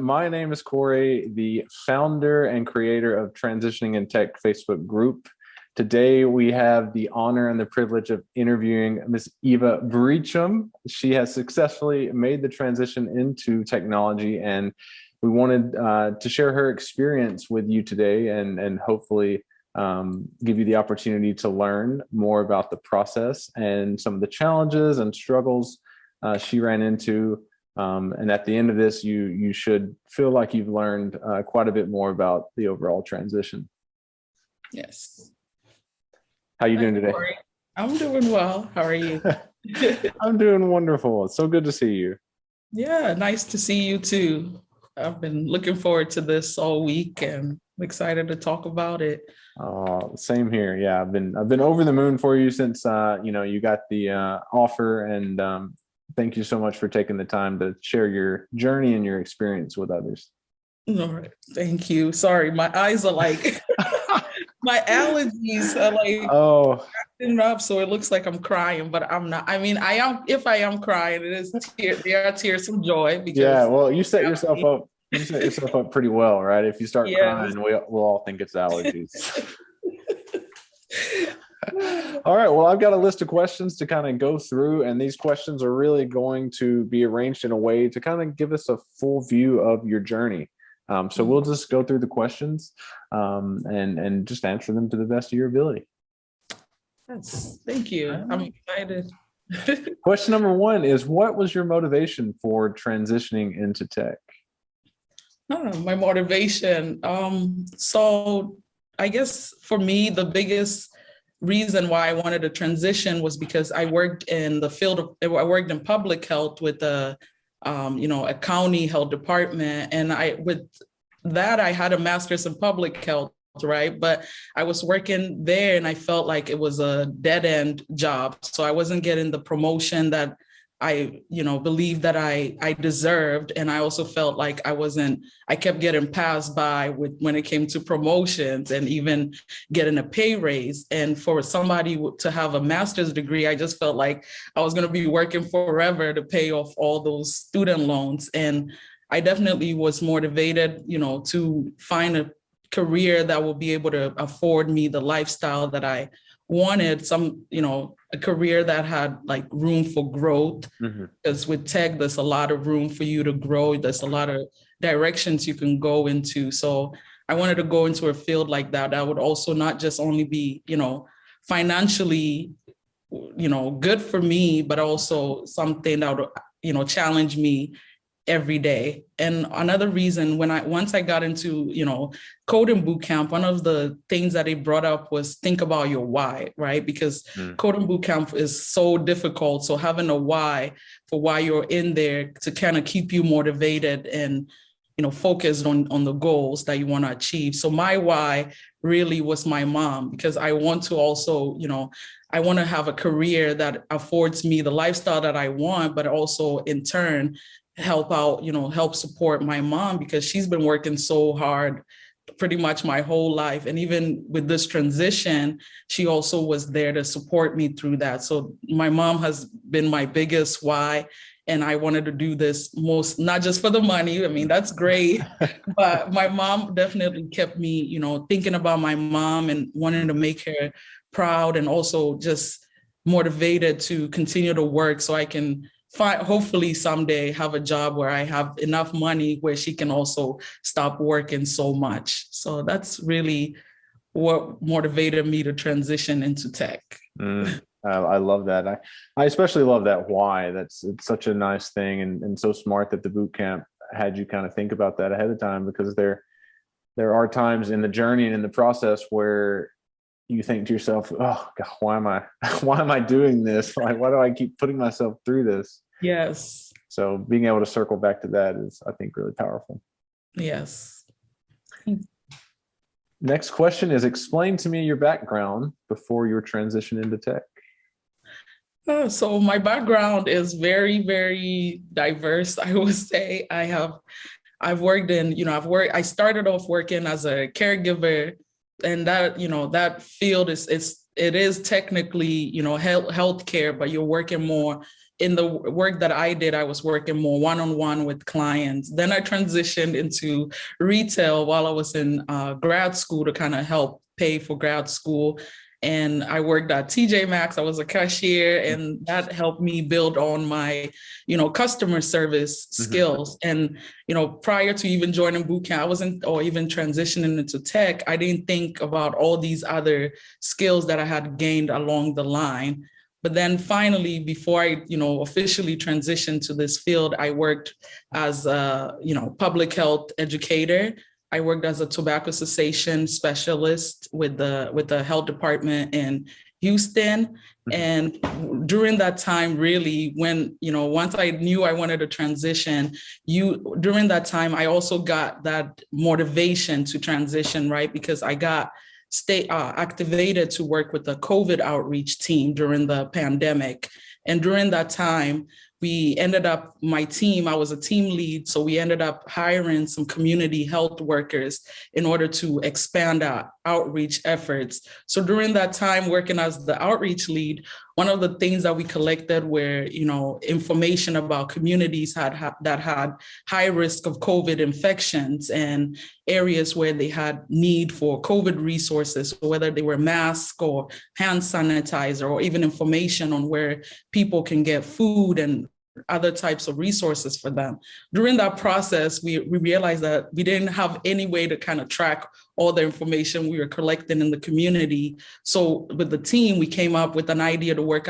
My name is Corey, the founder and creator of Transitioning in Tech Facebook group. Today, we have the honor and the privilege of interviewing Ms. Eva Brechum. She has successfully made the transition into technology, and we wanted to share her experience with you today and hopefully give you the opportunity to learn more about the process and some of the challenges and struggles she ran into. And at the end of this, you should feel like you've learned quite a bit more about the overall transition. Yes. How are you doing today? Corey. I'm doing well. How are you? I'm doing wonderful. It's so good to see you. Yeah, nice to see you too. I've been looking forward to this all week and I'm excited to talk about it. Same here. Yeah, I've been over the moon for you since you got the offer, and thank you so much for taking the time to share your journey and your experience with others. All right. Thank you. Sorry, my eyes are like my allergies are like acting up, so it looks like I'm crying, but I'm not. I mean, I am. If I am crying, it is there are tears of joy. Because yeah, well, you set yourself up. You set yourself up pretty well, right? If you start crying, we'll all think it's allergies. All right, well, I've got a list of questions to kind of go through, and these questions are really going to be arranged in a way to kind of give us a full view of your journey. So we'll just go through the questions and just answer them to the best of your ability. Yes, thank you. I'm excited. Question number one is, what was your motivation for transitioning into tech? My motivation. So I guess for me, the biggest reason why I wanted to transition was because I worked in the field of, I worked in public health with a county health department. And with that, I had a master's in public health, right? But I was working there and I felt like it was a dead end job. So I wasn't getting the promotion that I believed that I deserved. And I also felt like I kept getting passed by when it came to promotions and even getting a pay raise. And for somebody to have a master's degree, I just felt like I was going to be working forever to pay off all those student loans. And I definitely was motivated, to find a career that will be able to afford me the lifestyle that I wanted, a career that had like room for growth. Because with tech, there's a lot of room for you to grow. There's a lot of directions you can go into. So I wanted to go into a field like that that would also not just only be, financially, good for me, but also something that would, challenge me every day. And another reason, once I got into, coding bootcamp, one of the things that they brought up was think about your why, right? Because coding bootcamp is so difficult. So having a why for why you're in there to kind of keep you motivated and, focused on the goals that you want to achieve. So my why really was my mom, because I want to also, I want to have a career that affords me the lifestyle that I want, but also in turn, help support my mom, because she's been working so hard pretty much my whole life. And even with this transition, she also was there to support me through that. So my mom has been my biggest why. And I wanted to do this not just for the money. I mean, that's great. But my mom definitely kept me, thinking about my mom and wanting to make her proud, and also just motivated to continue to work so I can hopefully someday have a job where I have enough money where she can also stop working so much. So that's really what motivated me to transition into tech. I love that. I especially love that why. It's such a nice thing, and so smart that the boot camp had you kind of think about that ahead of time, because there are times in the journey and in the process where you think to yourself, oh God, why am I doing this? Why do I keep putting myself through this? Yes. So being able to circle back to that is, I think, really powerful. Yes. Next question is, explain to me your background before your transition into tech. So my background is very, very diverse, I would say. I've worked in, I started off working as a caregiver, and that, that field it is technically, healthcare, but you're working more in the work that I did, I was working more one-on-one with clients. Then I transitioned into retail while I was in grad school to kind of help pay for grad school. And I worked at TJ Maxx. I was a cashier, and that helped me build on my, customer service skills. And, prior to even joining Bootcamp, I wasn't, or even transitioning into tech, I didn't think about all these other skills that I had gained along the line. But then finally, before I, officially transitioned to this field, I worked as a, public health educator. I worked as a tobacco cessation specialist with the health department in Houston. And during that time, really, when, once I knew I wanted to transition, during that time, I also got that motivation to transition, right? Because I got activated to work with the COVID outreach team during the pandemic. And during that time, my team, I was a team lead, so we ended up hiring some community health workers in order to expand our outreach efforts. So during that time, working as the outreach lead, one of the things that we collected were, information about communities that had high risk of COVID infections and areas where they had need for COVID resources, whether they were masks or hand sanitizer, or even information on where people can get food and other types of resources for them. During that process, we realized that we didn't have any way to kind of track all the information we were collecting in the community. So with the team, we came up with an idea to work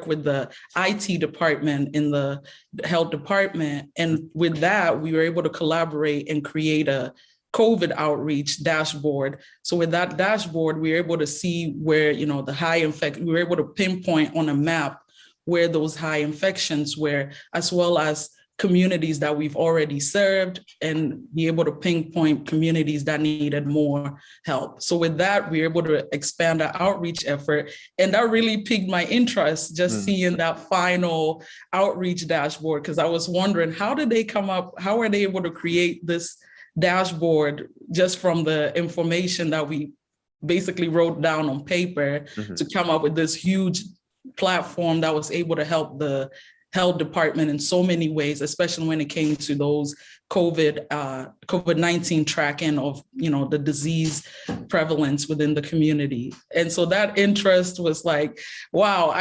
with the IT department in the health department. And with that, we were able to collaborate and create a COVID outreach dashboard. So with that dashboard, we were able to see where, we were able to pinpoint on a map where those high infections were, as well as communities that we've already served, and be able to pinpoint communities that needed more help. So with that, we were able to expand our outreach effort. And that really piqued my interest, just seeing that final outreach dashboard, because I was wondering, how are they able to create this dashboard just from the information that we basically wrote down on paper to come up with this huge platform that was able to help the health department in so many ways, especially when it came to those COVID-19 tracking of, the disease prevalence within the community. And so that interest was like, wow,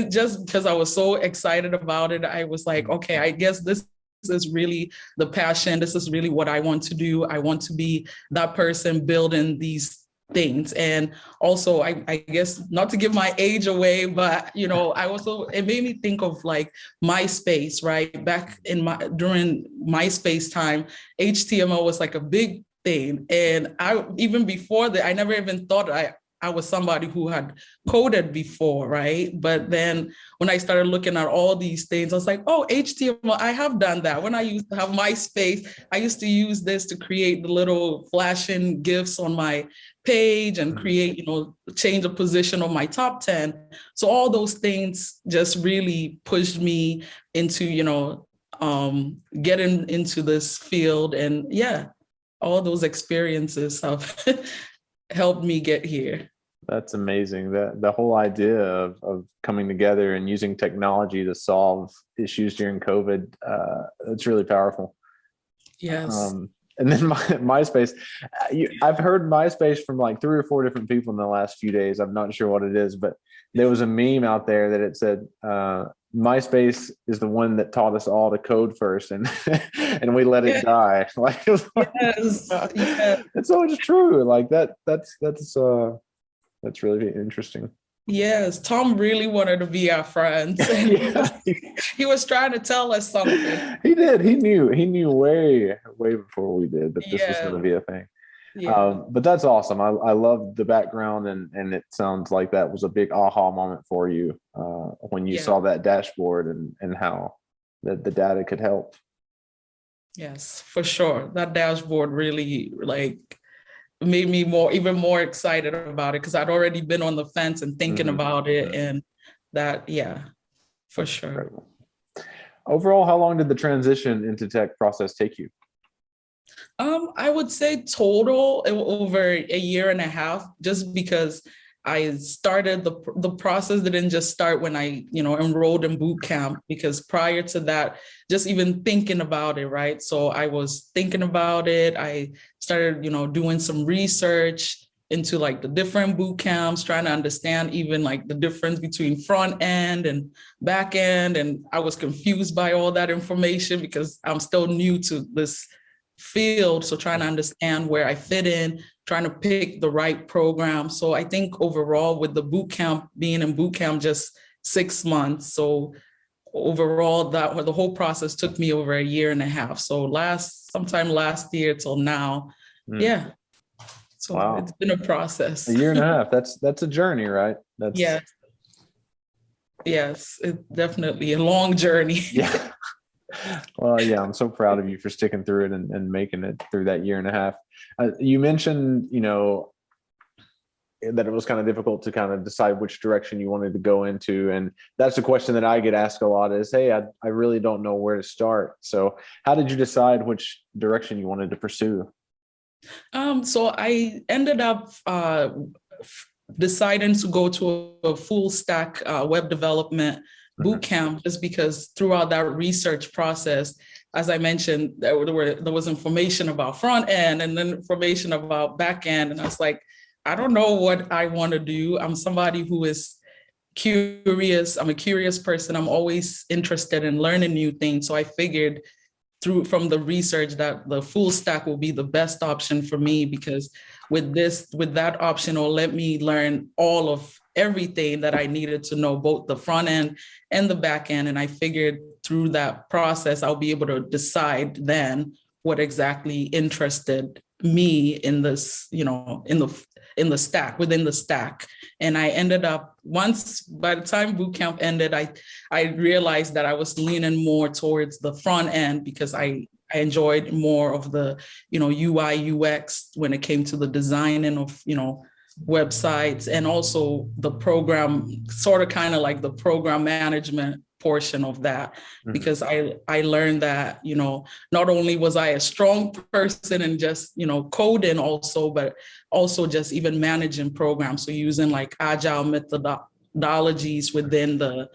just because I was so excited about it, I was like, okay, I guess this is really the passion. This is really what I want to do. I want to be that person building these things. And also, I guess, not to give my age away, but it made me think of like MySpace, right? Back during MySpace time, HTML was like a big thing. And even before that, I never even thought I was somebody who had coded before, right? But then when I started looking at all these things, I was like, oh, HTML, I have done that. When I used to have MySpace, I used to use this to create the little flashing GIFs on my page and create, change the position of my top 10. So all those things just really pushed me into, getting into this field. And yeah, all those experiences have helped me get here. That's amazing. The whole idea of coming together and using technology to solve issues during COVID, it's really powerful. Yes. And then MySpace, I've heard MySpace from like 3 or 4 different people in the last few days. I'm not sure what it is, but there was a meme out there that it said, MySpace is the one that taught us all to code first, and and we let it die. Like, yes. It's so much true. Like that's really interesting. Yes, Tom really wanted to be our friends. He was trying to tell us something. He did. He knew way before we did that this was going to be a thing. Yeah. But that's awesome. I love the background, and it sounds like that was a big aha moment for you when you saw that dashboard and how the data could help. Yes, for sure. That dashboard really made me even more excited about it, because I'd already been on the fence and thinking about it, and that, for sure. Incredible. Overall, how long did the transition into tech process take you? I would say total over a year and a half, just because I started the process didn't just start when I, enrolled in boot camp, because prior to that, just even thinking about it, right? So I was thinking about it. I started, doing some research into like the different boot camps, trying to understand even like the difference between front end and back end. And I was confused by all that information because I'm still new to this field. So trying to understand where I fit in, trying to pick the right program. So I think overall with the boot camp, being in boot camp just 6 months. So overall the whole process took me over a year and a half. So sometime last year till now. Yeah. So wow. It's been a process. A year and a half. That's a journey, right? Yes. Yes, it's definitely a long journey. Yeah. Well, yeah, I'm so proud of you for sticking through it and making it through that year and a half. You mentioned, that it was kind of difficult to kind of decide which direction you wanted to go into. And that's a question that I get asked a lot is, hey, I really don't know where to start. So how did you decide which direction you wanted to pursue? So I ended up deciding to go to a full stack web development bootcamp, just because throughout that research process, as I mentioned, there was information about front end and then information about back end. And I was like, I don't know what I want to do. I'm somebody who is curious. I'm a curious person. I'm always interested in learning new things. So I figured from the research that the full stack will be the best option for me, because with that option will let me learn all of everything that I needed to know, both the front end and the back end. And I figured through that process, I'll be able to decide then what exactly interested me in this, in the stack, within the stack. And I ended up, by the time bootcamp ended, I realized that I was leaning more towards the front end, because I enjoyed more of the, UI, UX when it came to the designing of, websites, and also the program, sort of kind of like the program management portion of that, because I learned that, not only was I a strong person in just, coding also, but also just even managing programs. So using like agile methodologies within the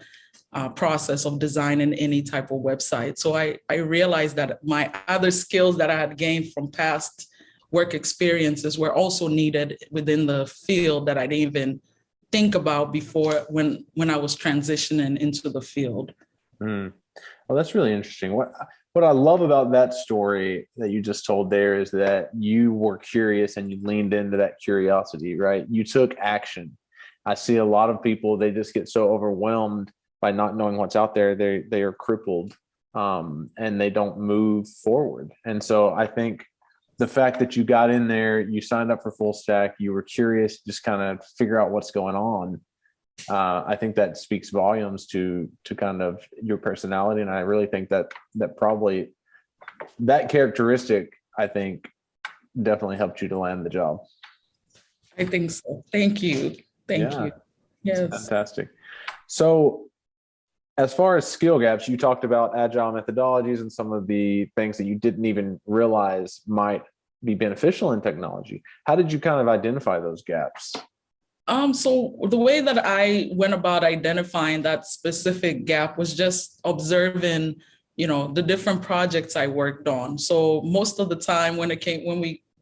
process of designing any type of website. So I realized that my other skills that I had gained from past work experiences were also needed within the field that I didn't even think about before when I was transitioning into the field. Well, that's really interesting. What I love about that story that you just told there is that you were curious and you leaned into that curiosity, right? You took action. I see a lot of people, they just get so overwhelmed by not knowing what's out there. They are crippled and they don't move forward. And so I think the fact that you got in there, you signed up for full stack, you were curious, just kind of figure out what's going on. I think that speaks volumes to kind of your personality. And I really think that probably that characteristic, I think, definitely helped you to land the job. I think so. Thank you. Thank you. Yes. Fantastic. So as far as skill gaps, you talked about agile methodologies and some of the things that you didn't even realize might be beneficial in technology. How did you kind of identify those gaps? So the way that I went about identifying that specific gap was just observing, the different projects I worked on. So most of the time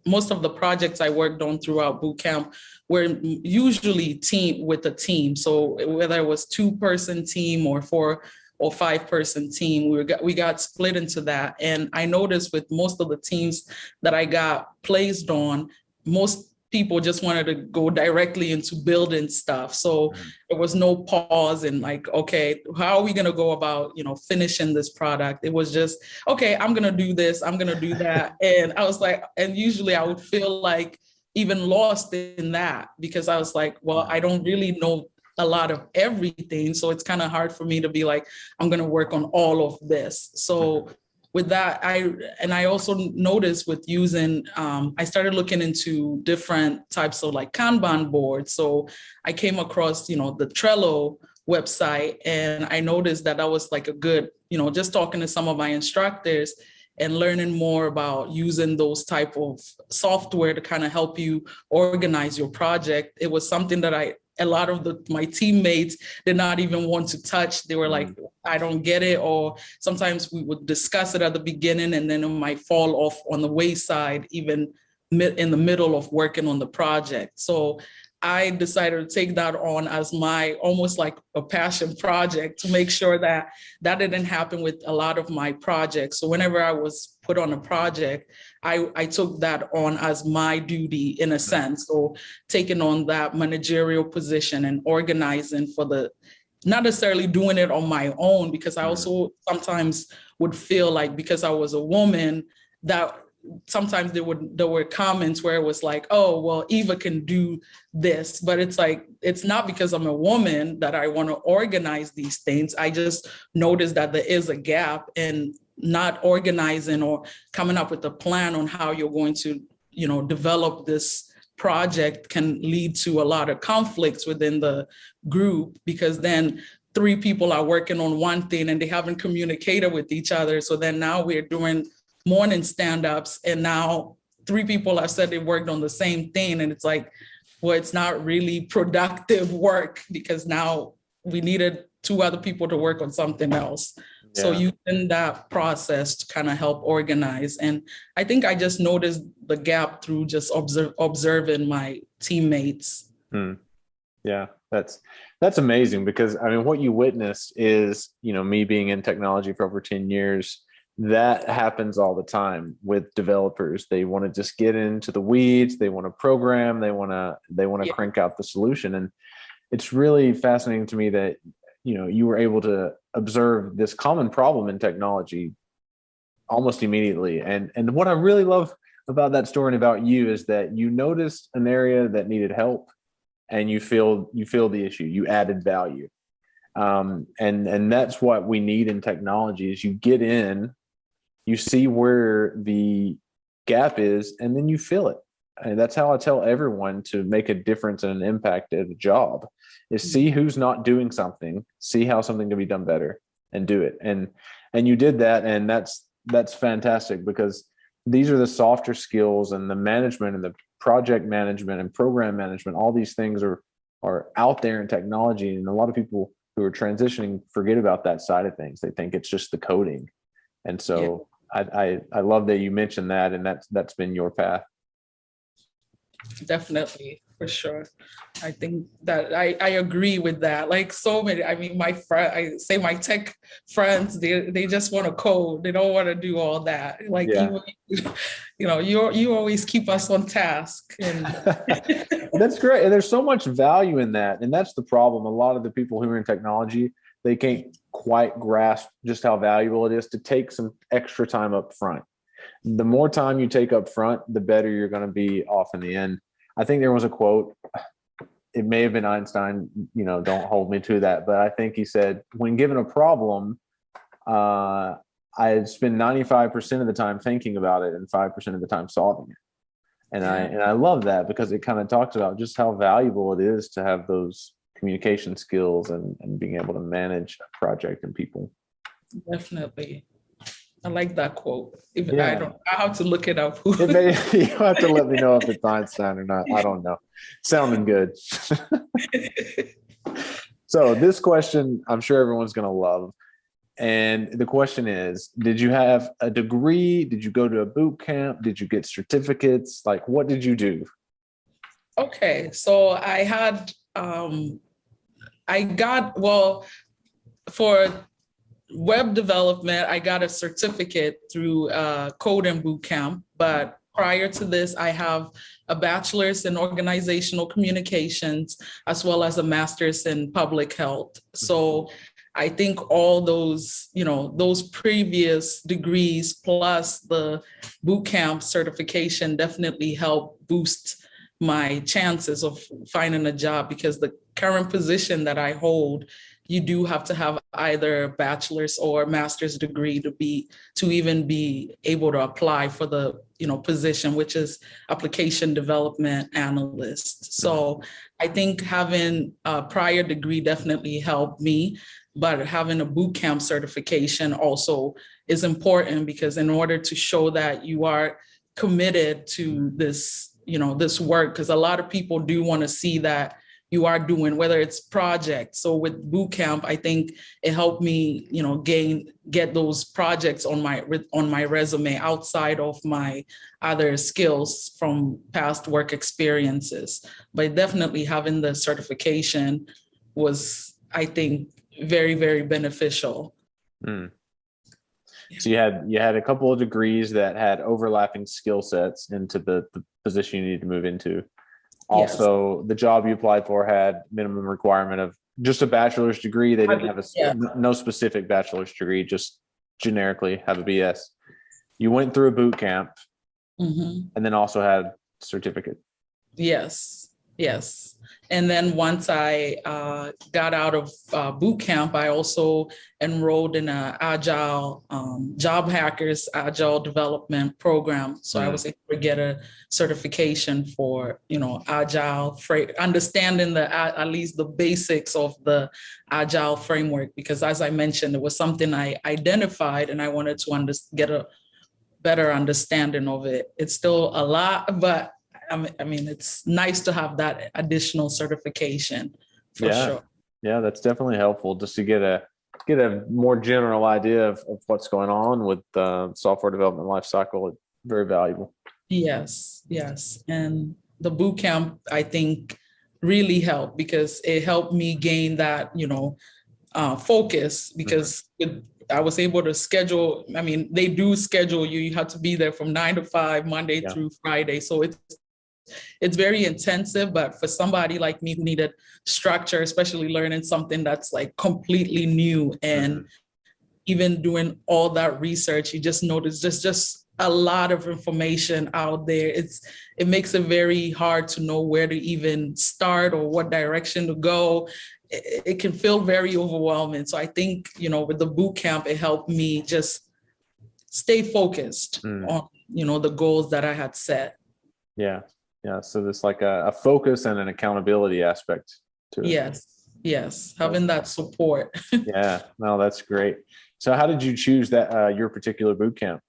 most of the projects I worked on throughout bootcamp were usually with a team. So whether it was 2-person team or 4 or 5-person team, we got split into that. And I noticed with most of the teams that I got placed on, most people just wanted to go directly into building stuff. So there was no pause in like, okay, how are we going to go about, finishing this product? It was just, okay, I'm going to do this, I'm going to do that. And I was like, and usually I would feel like even lost in that, because I was like, well, I don't really know a lot of everything. So it's kind of hard for me to be like, I'm going to work on all of this. So with that, I also noticed with using, I started looking into different types of like Kanban boards. So I came across, the Trello website, and I noticed that was like a good, just talking to some of my instructors, and learning more about using those type of software to kind of help you organize your project. It was something that a lot of my teammates did not even want to touch. They were like, I don't get it. Or sometimes we would discuss it at the beginning and then it might fall off on the wayside, even in the middle of working on the project. So I decided to take that on as my almost like a passion project to make sure that that didn't happen with a lot of my projects. So whenever I was put on a project, I took that on as my duty in a sense. So taking on that managerial position and organizing for not necessarily doing it on my own, because I also sometimes would feel like because I was a woman that sometimes there were comments where it was like, oh, well, Eva can do this, but it's like, it's not because I'm a woman that I want to organize these things. I just noticed that there is a gap in not organizing or coming up with a plan on how you're going to, develop this project can lead to a lot of conflicts within the group, because then 3 people are working on one thing and they haven't communicated with each other. So then now we're doing morning stand-ups and now 3 people have said they worked on the same thing, and it's like, well, it's not really productive work because now we needed 2 other people to work on something else. Yeah. So using that process to kind of help organize. And I think I just noticed the gap through just observing my teammates. Yeah, that's amazing, because I mean, what you witnessed is, me being in technology for over 10 years, that happens all the time with developers. They want to just get into the weeds. They want to program. They want to crank out the solution. And it's really fascinating to me that, you were able to observe this common problem in technology almost immediately. And what I really love about that story and about you is that you noticed an area that needed help and you feel the issue, you added value. And that's what we need in technology is you get in, you see where the gap is, and then you fill it. And that's how I tell everyone to make a difference and an impact at a job is see who's not doing something, see how something can be done better and do it. And you did that. And that's fantastic, because these are the softer skills, and the management and the project management and program management. All these things are out there in technology. And a lot of people who are transitioning forget about that side of things. They think it's just the coding. And so I love that you mentioned that, and that's been your path. Definitely, for sure. I think that I agree with that. Like so many, I mean, my tech friends, they just want to code. They don't want to do all that. Like, you always keep us on task. And that's great. And there's so much value in that. And that's the problem. A lot of the people who are in technology, they can't quite grasp just how valuable it is to take some extra time up front. The more time you take up front, the better you're going to be off in the end. I think there was a quote, it may have been Einstein, don't hold me to that, but I think he said, when given a problem, I spend 95% of the time thinking about it and 5% of the time solving it. And I love that, because it kind of talks about just how valuable it is to have those communication skills and being able to manage a project and people. Definitely. I like that quote. Even I don't know how to look it up. You have to let me know if it's Einstein or not. I don't know. Sounding good. So this question, I'm sure everyone's going to love. And the question is, did you have a degree? Did you go to a boot camp? Did you get certificates? Like, what did you do? Okay. So I had, for web development, I got a certificate through Code and Bootcamp. But prior to this, I have a bachelor's in organizational communications, as well as a master's in public health. So I think all those, those previous degrees plus the bootcamp certification definitely helped boost my chances of finding a job, because the current position that I hold, you do have to have either a bachelor's or master's degree to even be able to apply for the position, which is application development analyst. So I think having a prior degree definitely helped me. but having a boot camp certification also is important, because in order to show that you are committed to this, this work, because a lot of people do want to see that you are doing, whether it's projects. So with Bootcamp, I think it helped me, get those projects on my resume outside of my other skills from past work experiences. But definitely having the certification was, I think, very, very beneficial. Mm. So you had a couple of degrees that had overlapping skill sets into the position you need to move into. Also, yes, the job you applied for had minimum requirement of just a bachelor's degree. They didn't have no specific bachelor's degree, just generically have a BS. You went through a boot camp, and then also had certificate. Yes. And then once I got out of boot camp, I also enrolled in an agile job hackers agile development program. So I was able to get a certification for, agile, understanding at least the basics of the agile framework, because as I mentioned, it was something I identified and I wanted to get a better understanding of it. It's still a lot, but I mean, it's nice to have that additional certification for sure. Yeah, that's definitely helpful just to get a more general idea of what's going on with the software development lifecycle. It's very valuable. Yes. And the bootcamp, I think, really helped, because it helped me gain that, focus, because I was able to schedule. I mean, they do schedule you. You have to be there from 9 to 5, Monday through Friday. So it's very intensive, but for somebody like me who needed structure, especially learning something that's like completely new, and even doing all that research, you just notice there's just a lot of information out there. It makes it very hard to know where to even start or what direction to go. It can feel very overwhelming. So I think, with the boot camp, it helped me just stay focused on, the goals that I had set. Yeah. So there's like a focus and an accountability aspect to it. Yes. Having that support. Yeah. No, that's great. So how did you choose that your particular boot camp?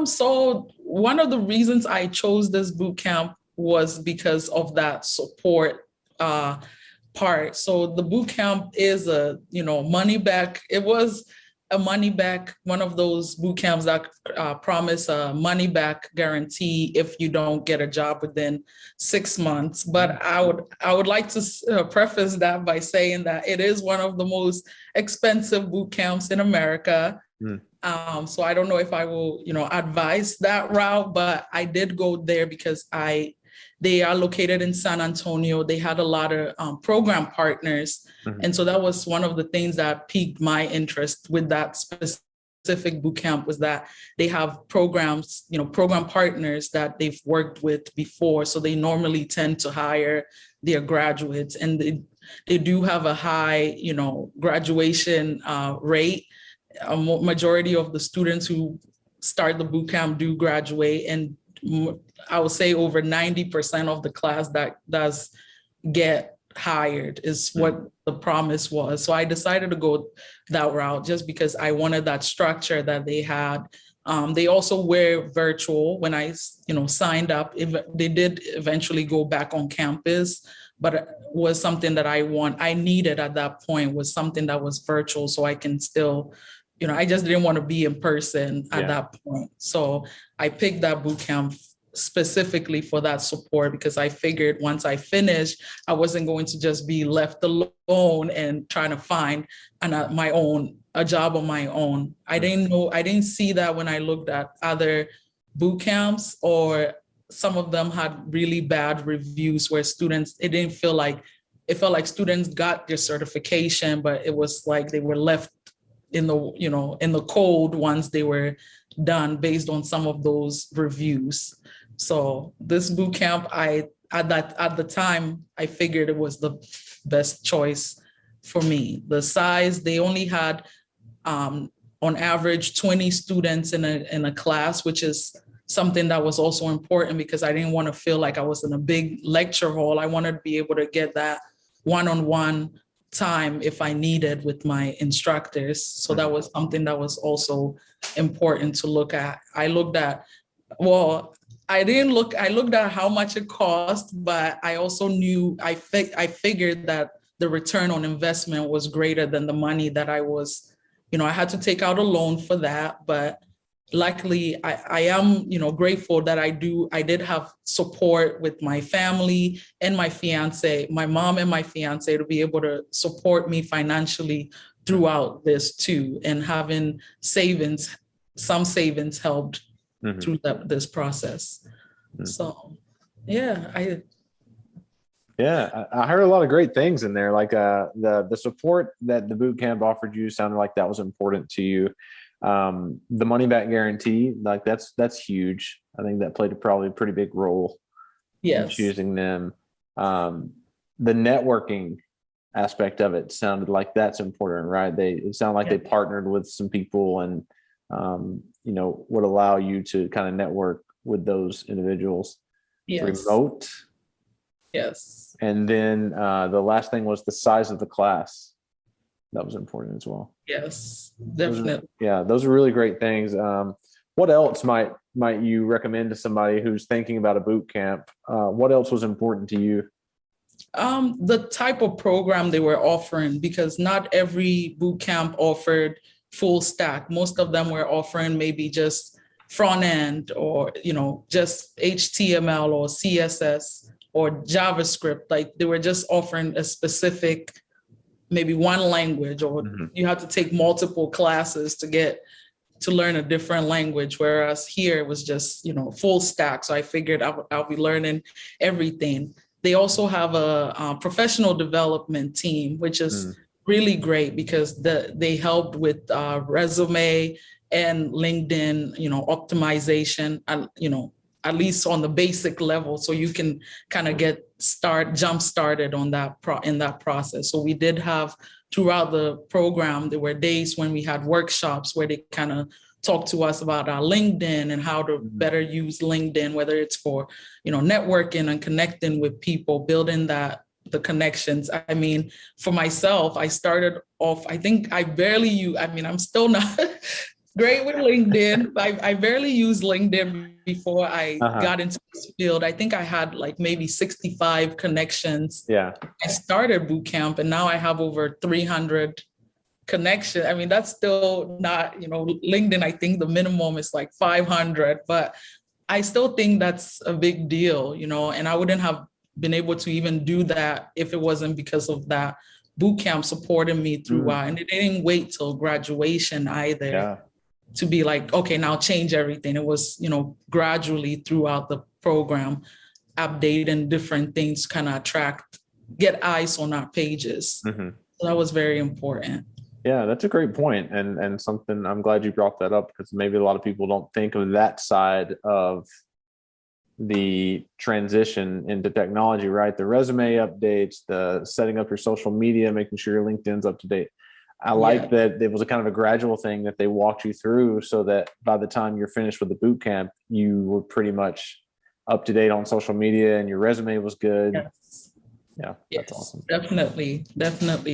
So one of the reasons I chose this boot camp was because of that support part. So the boot camp is a, money back. It was a money back, one of those boot camps that promise a money back guarantee if you don't get a job within 6 months. But I would like to preface that by saying that it is one of the most expensive boot camps in America. So I don't know if I will, advise that route, but I did go there because they are located in San Antonio. They had a lot of program partners. And so that was one of the things that piqued my interest with that specific bootcamp, was that they have programs, program partners that they've worked with before. So they normally tend to hire their graduates, and they do have a high, graduation rate. A majority of the students who start the bootcamp do graduate, and I would say over 90% of the class that does get hired is what the promise was. So I decided to go that route just because I wanted that structure that they had. They also were virtual when I, signed up. They did eventually go back on campus, but it was something that I needed at that point, was something that was virtual, so I can still, I just didn't want to be in person at that point. So I picked that bootcamp specifically for that support, because I figured once I finished, I wasn't going to just be left alone and trying to find a job on my own. I didn't see that when I looked at other boot camps, or some of them had really bad reviews where it felt like students got their certification, but it was like they were left in the cold once they were done, based on some of those reviews. So this boot camp, at the time, I figured it was the best choice for me. The size, they only had on average 20 students in a class, which is something that was also important, because I didn't want to feel like I was in a big lecture hall. I wanted to be able to get that one-on-one time if I needed with my instructors. So that was something that was also important to look at. I looked at, well, I looked at how much it cost, but I also knew, I figured that the return on investment was greater than the money that I was, I had to take out a loan for that, but luckily I am, grateful that I did have support with my family and my fiance, my mom and my fiance, to be able to support me financially throughout this too. And having some savings helped through this process. So, yeah, I heard a lot of great things in there. Like the support that the boot camp offered you sounded like that was important to you. The money back guarantee, like that's huge. I think that played probably a pretty big role in choosing them. The networking aspect of it sounded like that's important, right? It sounded like they partnered with some people and would allow you to kind of network with those individuals. Remote. Yes. And then the last thing was the size of the class. That was important as well. Yes, definitely. Those are really great things. What else might you recommend to somebody who's thinking about a boot camp? What else was important to you? The type of program they were offering, because not every boot camp offered full stack. Most of them were offering maybe just front end or, just HTML or CSS or JavaScript. Like they were just offering a specific, maybe one language, or you have to take multiple classes to learn a different language. Whereas here it was just, full stack. So I figured I'll be learning everything. They also have a professional development team, which is really great because they helped with resume and LinkedIn, optimization, at least on the basic level, so you can kind of jump started on in that process. So we did have, throughout the program, there were days when we had workshops where they kind of talked to us about our LinkedIn and how to better use LinkedIn, whether it's for, networking and connecting with people, building the connections. I mean, for myself, I started off, I think I'm still not great with LinkedIn. I barely used LinkedIn before I got into this field. I think I had like maybe 65 connections. Yeah. I started Bootcamp and now I have over 300 connections. I mean, that's still not, LinkedIn, I think the minimum is like 500, but I still think that's a big deal, and I wouldn't have been able to even do that if it wasn't because of that Bootcamp supporting me throughout. And it didn't wait till graduation either. Yeah. To be like, okay, now change everything. It was, gradually throughout the program, updating different things, kind of get eyes on our pages. So that was very important. Yeah, that's a great point. And something I'm glad you brought that up, because maybe a lot of people don't think of that side of the transition into technology, right? The resume updates, the setting up your social media, making sure your LinkedIn's up to date. I like that it was a kind of a gradual thing that they walked you through, so that by the time you're finished with the boot camp, you were pretty much up to date on social media and your resume was good. Yes. Yeah, that's awesome. Definitely,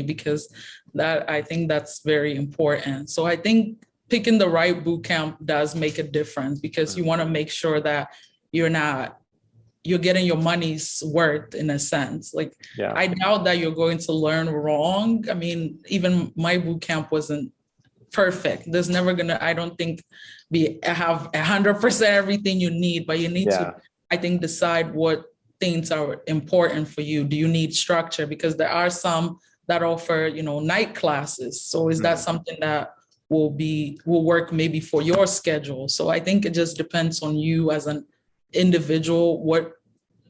because I think that's very important. So I think picking the right boot camp does make a difference, because you want to make sure that you're getting your money's worth, in a sense. Like, I doubt that you're going to learn wrong. I mean, even my boot camp wasn't perfect. There's never gonna, I don't think, have 100% everything you need, but you need to, I think, decide what things are important for you. Do you need structure? Because there are some that offer, night classes. So is that something that will work maybe for your schedule? So I think it just depends on you as an individual.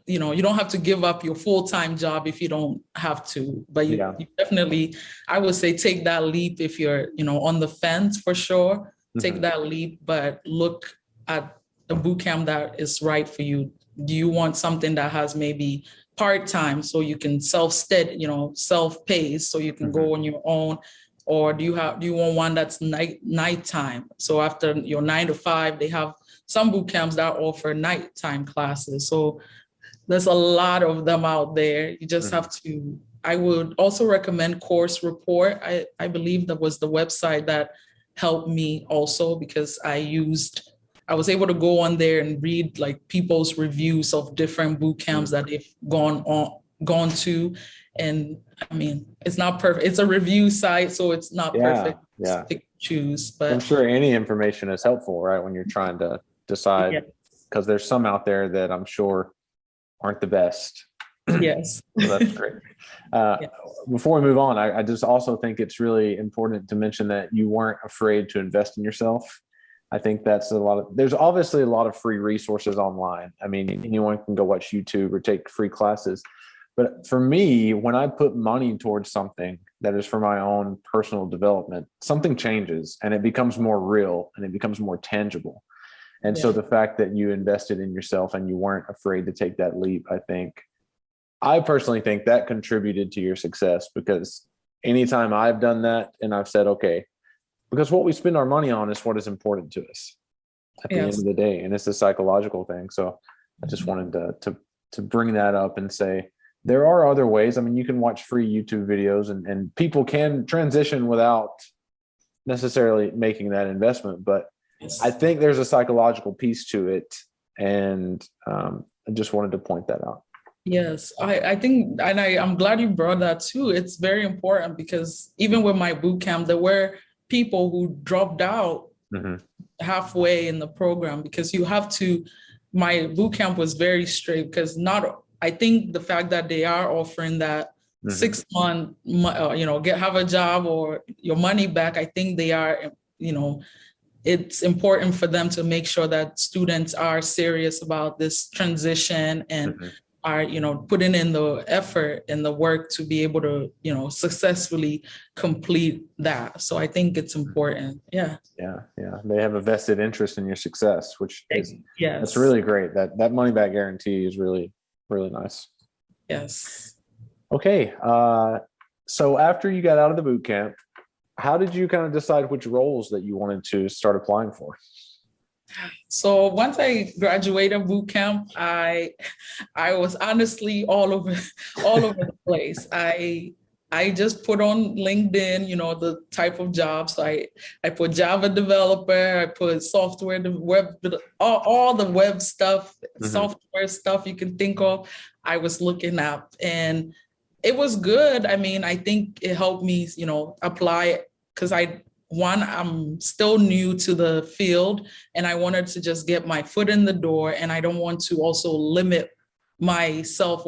You don't have to give up your full-time job if you don't have to, but you definitely, I would say, take that leap if you're, on the fence, for sure. Take that leap, but look at the boot camp that is right for you. Do you want something that has maybe part-time, so you can self-pay, so you can go on your own? Or do you want one that's nighttime? So after your 9 to 5, they have some boot camps that offer nighttime classes. So there's a lot of them out there. You just have to I would also recommend Course Report. I believe that was the website that helped me also, because I was able to go on there and read like people's reviews of different boot camps that they've gone to. And I mean, it's not perfect. It's a review site, so it's not perfect. Yeah. Pick, choose, but I'm sure any information is helpful, right? When you're trying to decide, because there's some out there that I'm sure aren't the best. Yes. So that's great. Before we move on, I just also think it's really important to mention that you weren't afraid to invest in yourself. I think that's there's obviously a lot of free resources online. I mean, anyone can go watch YouTube or take free classes. But for me, when I put money towards something that is for my own personal development, something changes and it becomes more real and it becomes more tangible. And so the fact that you invested in yourself and you weren't afraid to take that leap, I personally think that contributed to your success, because anytime I've done that and I've said, okay, because what we spend our money on is what is important to us at the end of the day. And it's a psychological thing. So I just wanted to bring that up and say, there are other ways. I mean, you can watch free YouTube videos and people can transition without necessarily making that investment. But I think there's a psychological piece to it. And I just wanted to point that out. Yes, I think, and I'm glad you brought that too. It's very important, because even with my boot camp, there were people who dropped out halfway in the program, because my boot camp was very strict, because I think the fact that they are offering that 6 month, have a job or your money back, I think they are, it's important for them to make sure that students are serious about this transition and are, putting in the effort and the work to be able to, successfully complete that. So I think it's important. Yeah. They have a vested interest in your success, which is, that's really great. That money back guarantee is really, really nice. Yes. Okay. So after you got out of the boot camp, how did you kind of decide which roles that you wanted to start applying for? So once I graduated boot camp, I was honestly all over the place. I just put on LinkedIn, the type of jobs. I put Java developer, I put software, all the web stuff, software stuff you can think of, I was looking up, and it was good. I mean, I think it helped me, apply, because I'm still new to the field, and I wanted to just get my foot in the door, and I don't want to also limit myself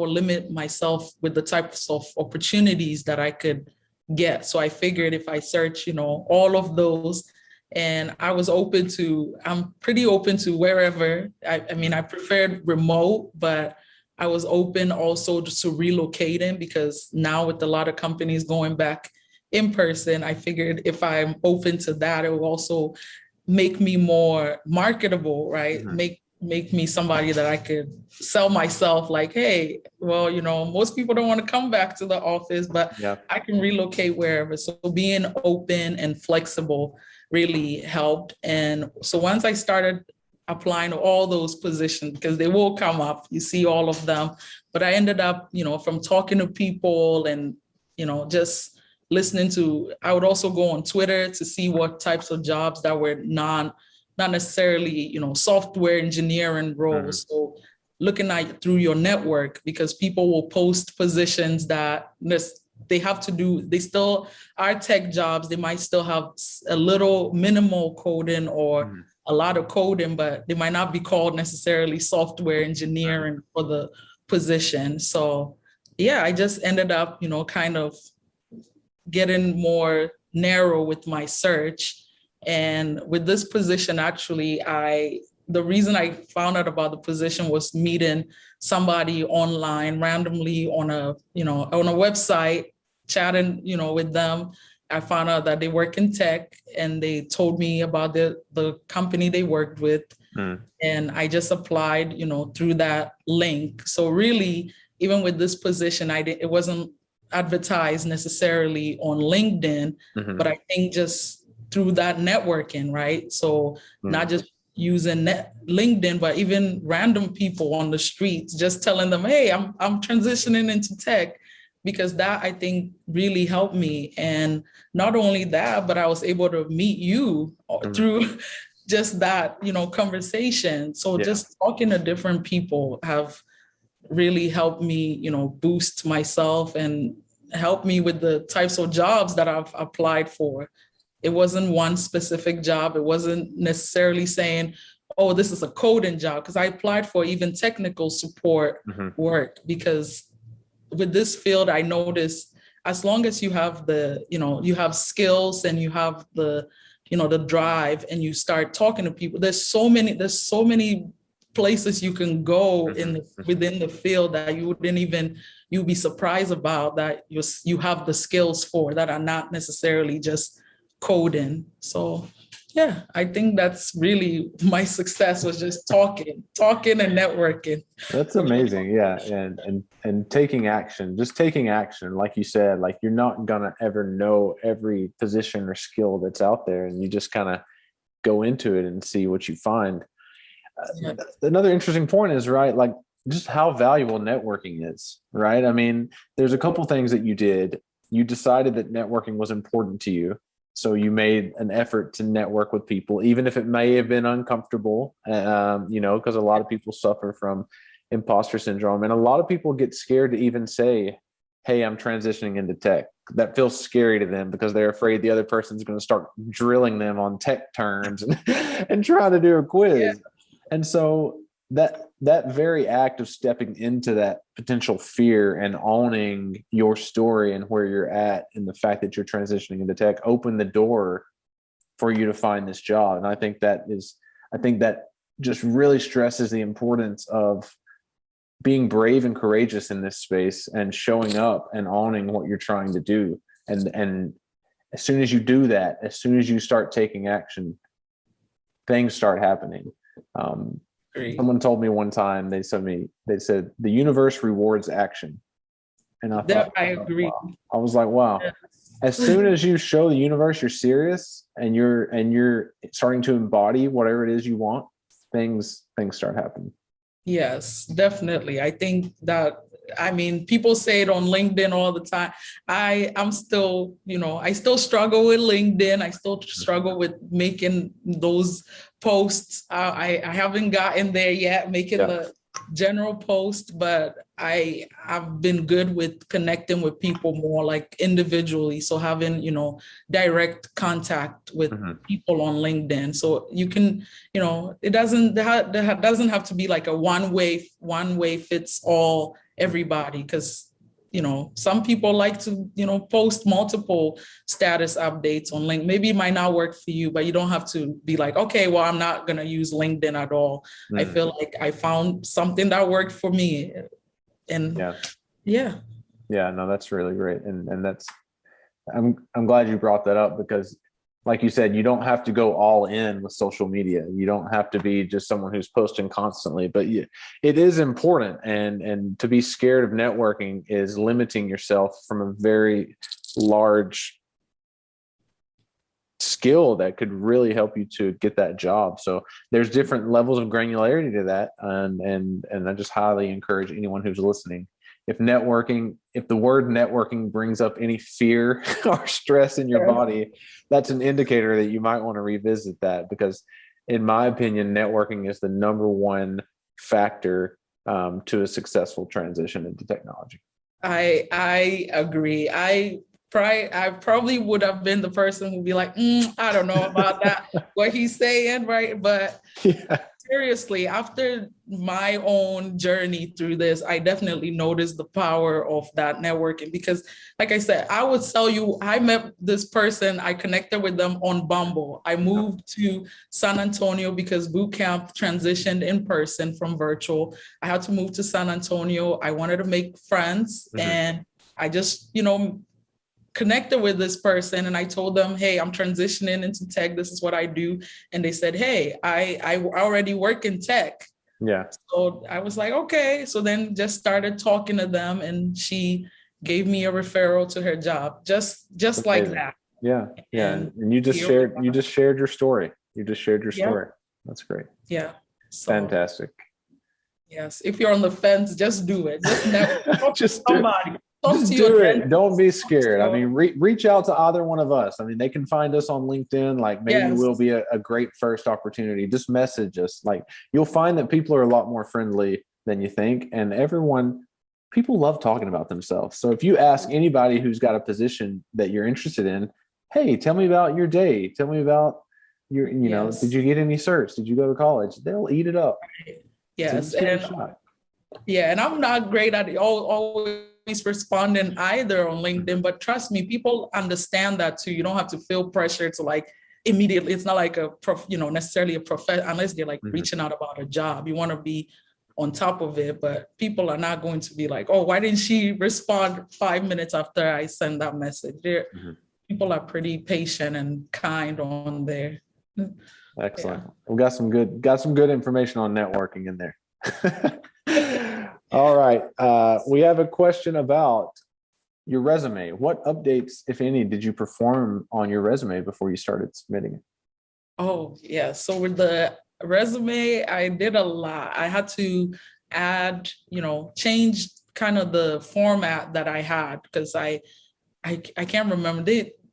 with the types of opportunities that I could get. So I figured if I search, all of those, and I'm pretty open to wherever. I mean, I preferred remote, but I was open also just to relocating, because now with a lot of companies going back in person, I figured if I'm open to that, it will also make me more marketable, right? Make me somebody that I could sell myself, like, hey, well, most people don't want to come back to the office, but I can relocate wherever. So being open and flexible really helped. And so once I started applying to all those positions, because they will come up, you see all of them, but I ended up, from talking to people and, just I would also go on Twitter to see what types of jobs that were not necessarily, software engineering roles. So looking at through your network, because people will post positions that they still are tech jobs. They might still have a little minimal coding or a lot of coding, but they might not be called necessarily software engineering for the position. So I just ended up, kind of getting more narrow with my search. And with this position, actually, the reason I found out about the position was meeting somebody online randomly on a website, chatting, with them. I found out that they work in tech, and they told me about the company they worked with. And I just applied, through that link. So really, even with this position, it wasn't advertised necessarily on LinkedIn, but I think just through that networking, right? So not just using LinkedIn, but even random people on the streets, just telling them, hey, I'm transitioning into tech. because that I think really helped me. And not only that, but I was able to meet you through just that, conversation. So just talking to different people have really helped me, boost myself and help me with the types of jobs that I've applied for. It wasn't one specific job. It wasn't necessarily saying, oh, this is a coding job, because I applied for even technical support work, because with this field, I noticed as long as you have you have skills and you have the drive, and you start talking to people, there's so many places you can go within the field that you'd be surprised about, that you have the skills for, that are not necessarily just coding. So yeah, I think that's really my success, was just talking and networking. That's amazing. Yeah. And taking action, just taking action. Like you said, like you're not going to ever know every position or skill that's out there, and you just kind of go into it and see what you find. Another interesting point is, right, like just how valuable networking is, right? I mean, there's a couple things that you did. You decided that networking was important to you. So you made an effort to network with people, even if it may have been uncomfortable, because a lot of people suffer from imposter syndrome. And a lot of people get scared to even say, hey, I'm transitioning into tech. That feels scary to them because they're afraid the other person's going to start drilling them on tech terms and try to do a quiz. Yeah. And so that very act of stepping into that potential fear and owning your story and where you're at, and the fact that you're transitioning into tech, opened the door for you to find this job. And I think that just really stresses the importance of being brave and courageous in this space, and showing up and owning what you're trying to do. And as soon as you do that, as soon as you start taking action, things start happening. Someone told me one time, they said the universe rewards action. And I thought, I agree. Wow. I was like, wow. Yeah. As soon as you show the universe you're serious, and you're starting to embody whatever it is you want, things start happening. Yes, definitely. I think that, people say it on LinkedIn all the time. I'm still, I still struggle with LinkedIn. I still struggle with making those posts. I haven't gotten there yet, making the general post, but I've been good with connecting with people more like individually. So having, direct contact with people on LinkedIn. So you can, it doesn't have to be like a one way fits all everybody, because some people like to post multiple status updates on LinkedIn. Maybe it might not work for you, but you don't have to be like, okay, well, I'm not going to use LinkedIn at all. I feel like I found something that worked for me. And no, that's really great. And that's, I'm glad you brought that up, because like you said, you don't have to go all in with social media. You don't have to be just someone who's posting constantly, but it is important. And to be scared of networking is limiting yourself from a very large skill that could really help you to get that job. So there's different levels of granularity to that. And I just highly encourage anyone who's listening, if the word networking brings up any fear or stress in your body, that's an indicator that you might want to revisit that, because in my opinion, networking is the number one factor to a successful transition into technology. I agree. I probably would have been the person who'd be like, I don't know about that, what he's saying, right? But seriously, after my own journey through this, I definitely noticed the power of that networking, because like I said, I would tell you, I met this person, I connected with them on Bumble. I moved to San Antonio because Bootcamp transitioned in person from virtual. I had to move to San Antonio. I wanted to make friends, and I just, connected with this person, and I told them, hey, I'm transitioning into tech. This is what I do. And they said, hey, I already work in tech. Yeah. So I was like, okay. So then just started talking to them, and she gave me a referral to her job, just like that. Yeah. Yeah. And you just shared your story. That's great. Yeah. So, fantastic. Yes. If you're on the fence, just do it. Just never just somebody. talk Just to your do dentist. it. Don't be scared. I So, mean, reach out to either one of us. I mean, they can find us on LinkedIn. Like maybe yes. we'll be a great first opportunity. Just message us. Like you'll find that people are a lot more friendly than you think. And people love talking about themselves. So if you ask anybody who's got a position that you're interested in, hey, tell me about your day. Tell me about Yes. did you get any certs? Did you go to college? They'll eat it up. So Yes. just give it a And shot. yeah, and I'm not great at always responding either on LinkedIn, but trust me, people understand that too. You don't have to feel pressure to like immediately. It's not like necessarily a profession unless they're like reaching out about a job. You want to be on top of it, but people are not going to be like, oh, why didn't she respond 5 minutes after I send that message? People are pretty patient and kind on there. Excellent. Yeah. We got some good information on networking in there. All right. We have a question about your resume. What updates, if any, did you perform on your resume before you started submitting it? Oh, yeah. So with the resume, I did a lot. I had to add, change kind of the format that I had because I can't remember.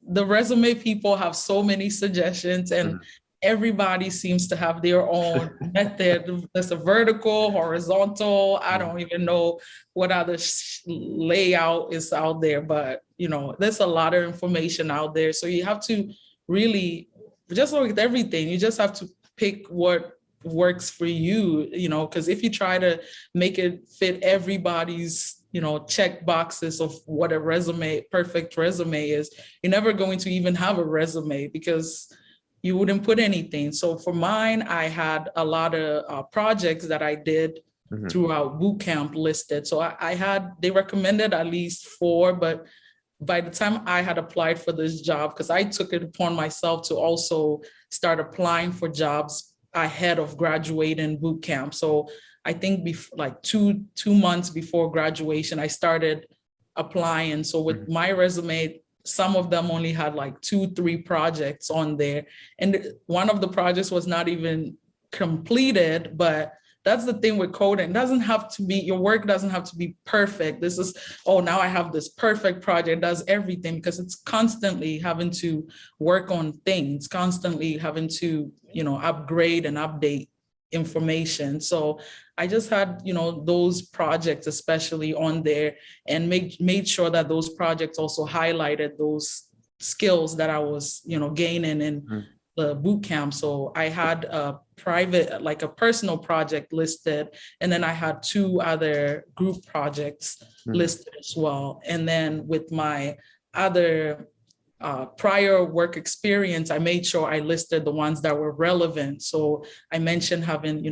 The resume people have so many suggestions and everybody seems to have their own method. There's a vertical, horizontal. I don't even know what other layout is out there, but there's a lot of information out there. So you have to really just look at everything. You just have to pick what works for you, because if you try to make it fit everybody's check boxes of what a perfect resume is, you're never going to even have a resume because you wouldn't put anything. So for mine, I had a lot of projects that I did throughout Bootcamp listed. So they recommended at least 4, but by the time I had applied for this job, because I took it upon myself to also start applying for jobs ahead of graduating Bootcamp. So I think like two months before graduation, I started applying. So with my resume, some of them only had like 2-3 projects on there. And one of the projects was not even completed, but that's the thing with coding. Your work doesn't have to be perfect. This is, now I have this perfect project, does everything, because it's constantly having to work on things, constantly having to, upgrade and update information. So I just had, those projects especially on there and made sure that those projects also highlighted those skills that I was, gaining in the bootcamp. So I had a private, like a personal project listed, and then I had 2 other group projects listed as well. And then with my other prior work experience, I made sure I listed the ones that were relevant. So I mentioned having,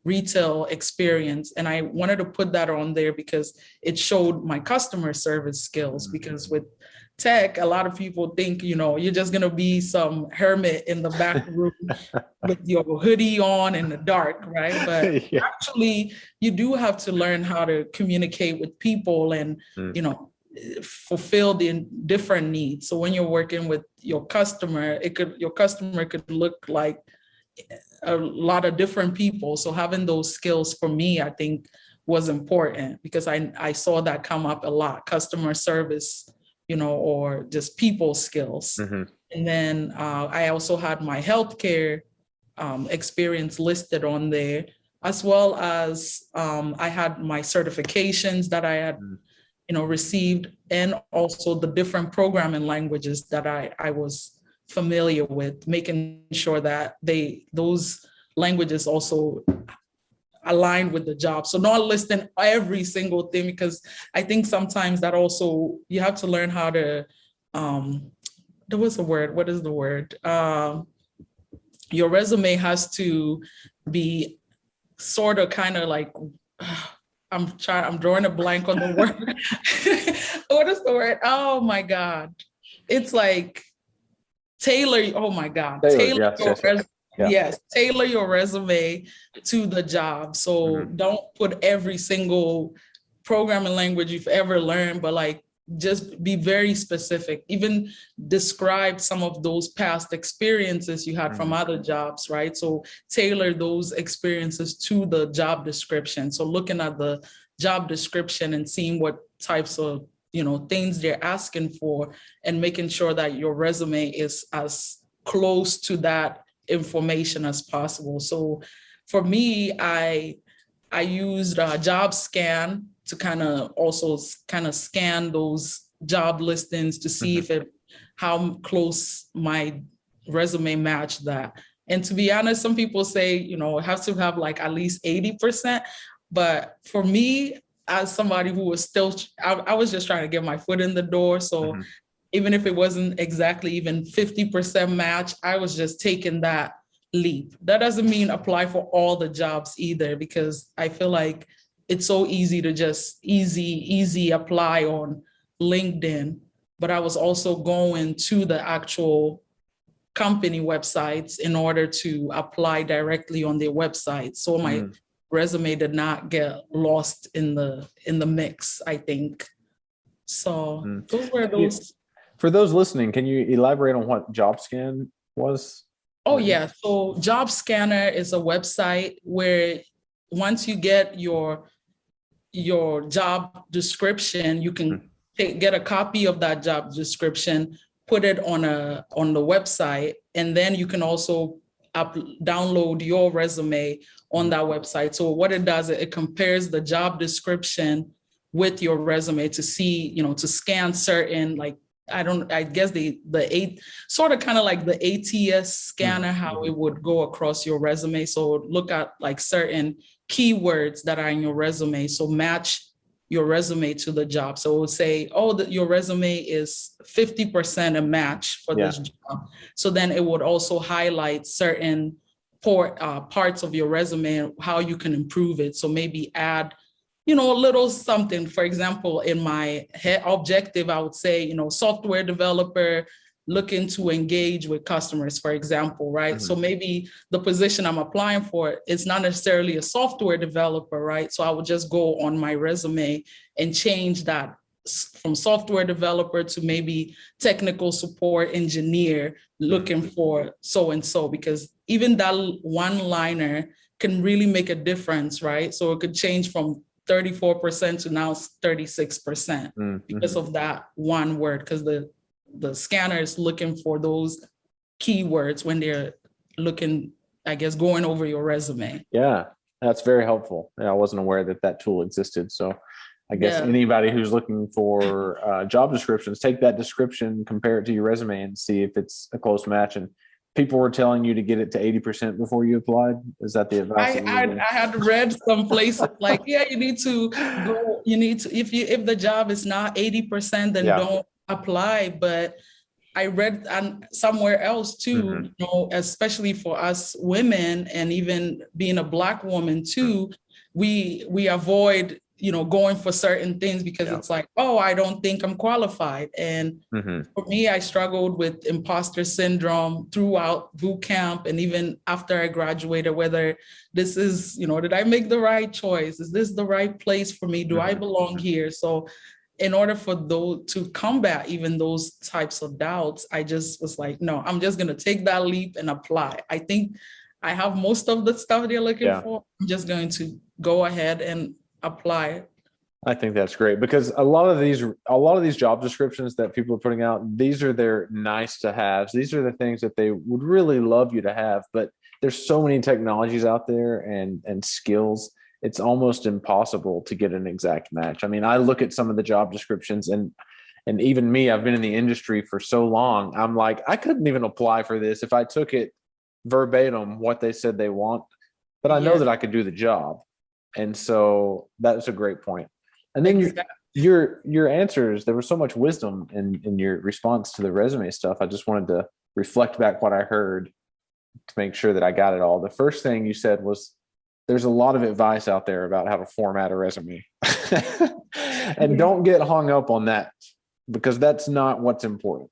retail experience, and I wanted to put that on there because it showed my customer service skills. Because with tech, a lot of people think, you're just going to be some hermit in the back room with your hoodie on in the dark, right? But actually, you do have to learn how to communicate with people and, fulfill the different needs. So when you're working with your customer, your customer could look like a lot of different people. So having those skills for me, I think was important because I saw that come up a lot, customer service, or just people skills. And then I also had my healthcare experience listed on there, as well as I had my certifications that I had received, and also the different programming languages that I was familiar with, making sure that those languages also aligned with the job. So not listing every single thing, because I think sometimes that also, you have to learn how to, what is the word? Your resume has to be sort of kind of like, I'm drawing a blank on the word. What is the word? Oh my God. It's like tailor. Oh my God. Tailor your resume to the job. So don't put every single programming language you've ever learned, but like just be very specific. Even describe some of those past experiences you had from other jobs, right? So tailor those experiences to the job description. So looking at the job description and seeing what types of things they're asking for, and making sure that your resume is as close to that information as possible. So for me, I used job scan to kind of scan those job listings to see if how close my resume matched that. And to be honest, some people say, it has to have like at least 80%. But for me, as somebody who was still, I was just trying to get my foot in the door. So even if it wasn't exactly even 50% match, I was just taking that leap. That doesn't mean apply for all the jobs either, because I feel like it's so easy to just easy apply on LinkedIn. But I was also going to the actual company websites in order to apply directly on their website. So my resume did not get lost in the mix, I think. So those were those. For those listening, can you elaborate on what JobScan was? Oh, yeah. So Job Scanner is a website where once you get your job description, you can get a copy of that job description, put it on the website, and then you can also download your resume on that website. So what it does, it compares the job description with your resume to see, to scan certain, like, I guess the eight sort of kind of like the ATS scanner, how it would go across your resume. So look at like certain keywords that are in your resume. So match your resume to the job. So it would say, your resume is 50% a match for this job. So then it would also highlight certain parts of your resume and how you can improve it. So maybe add a little something. For example, in my objective, I would say, software developer looking to engage with customers, for example, right? So maybe the position I'm applying for is not necessarily a software developer, right? So I would just go on my resume and change that from software developer to maybe technical support engineer looking for so-and-so, because even that one-liner can really make a difference, right? So it could change from 34% to now 36% because of that one word, because the scanner is looking for those keywords when they're looking, I guess, going over your resume. Yeah, that's very helpful. I wasn't aware that tool existed. So I guess anybody who's looking for job descriptions, take that description, compare it to your resume, and see if it's a close match. And people were telling you to get it to 80% before you applied. Is that the advice? I had read some places like, you need to go, if the job is not 80%, then don't apply. But I read somewhere else too, especially for us women, and even being a Black woman too, we avoid going for certain things because it's like, I don't think I'm qualified. And for me, I struggled with imposter syndrome throughout boot camp and even after I graduated, whether this is, did I make the right choice? Is this the right place for me? Do I belong here? So in order for those to combat even those types of doubts, I just was like, no, I'm just going to take that leap and apply. I think I have most of the stuff they're looking for. I'm just going to go ahead and apply. I think that's great, because a lot of these job descriptions that people are putting out, these are their nice to haves. These are the things that they would really love you to have, but there's so many technologies out there and skills. It's almost impossible to get an exact match. I mean, I look at some of the job descriptions and even me, I've been in the industry for so long. I'm like, I couldn't even apply for this if I took it verbatim what they said they want, but I know that I could do the job. And so that's a great point. And then your answers, there was so much wisdom in your response to the resume stuff. I just wanted to reflect back what I heard to make sure that I got it all. The first thing you said was, there's a lot of advice out there about how to format a resume. And don't get hung up on that, because that's not what's important,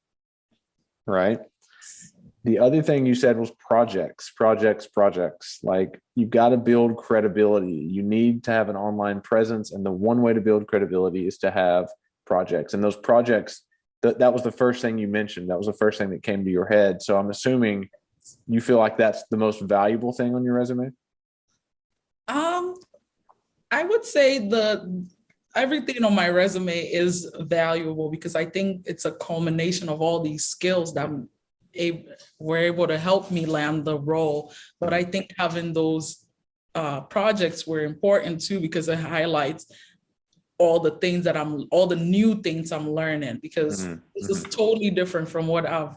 right? The other thing you said was projects. Like, you've got to build credibility. You need to have an online presence. And the one way to build credibility is to have projects. And those projects, that was the first thing you mentioned. That was the first thing that came to your head. So I'm assuming you feel like that's the most valuable thing on your resume? I would say everything on my resume is valuable because I think it's a culmination of all these skills that were able to help me land the role. But I think having those projects were important too, because it highlights all the new things I'm learning, because this is totally different from what I've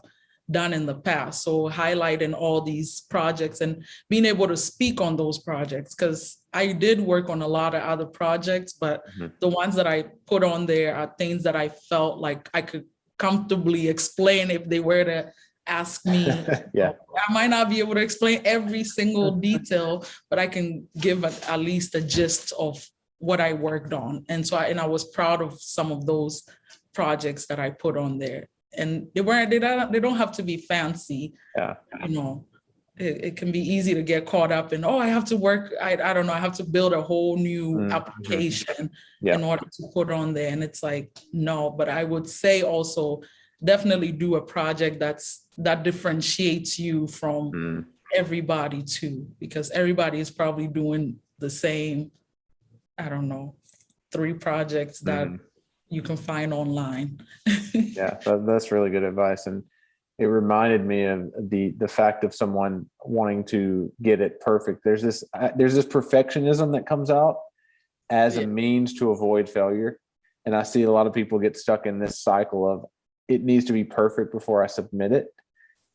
done in the past. So highlighting all these projects and being able to speak on those projects, because I did work on a lot of other projects, but the ones that I put on there are things that I felt like I could comfortably explain if they were to ask me. Yeah. I might not be able to explain every single detail, but I can give at least a gist of what I worked on. And so I was proud of some of those projects that I put on there. And they don't have to be fancy. Yeah. You know, it can be easy to get caught up in, I have to work, I don't know, I have to build a whole new application in order to put on there. And it's like, no, but I would say also definitely do a project that differentiates you from everybody too, because everybody is probably doing the same, I don't know, 3 projects that you can find online. Yeah, that's really good advice. And it reminded me of the fact of someone wanting to get it perfect. There's this perfectionism that comes out as a means to avoid failure. And I see a lot of people get stuck in this cycle of it needs to be perfect before I submit it,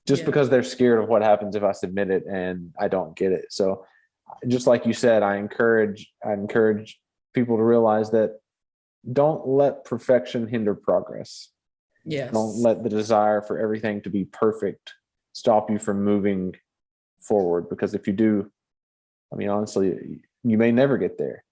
just because they're scared of what happens if I submit it and I don't get it. So just like you said, I encourage people to realize that don't let perfection hinder progress. Yes. Don't let the desire for everything to be perfect stop you from moving forward, because if you do, I mean, honestly, you may never get there.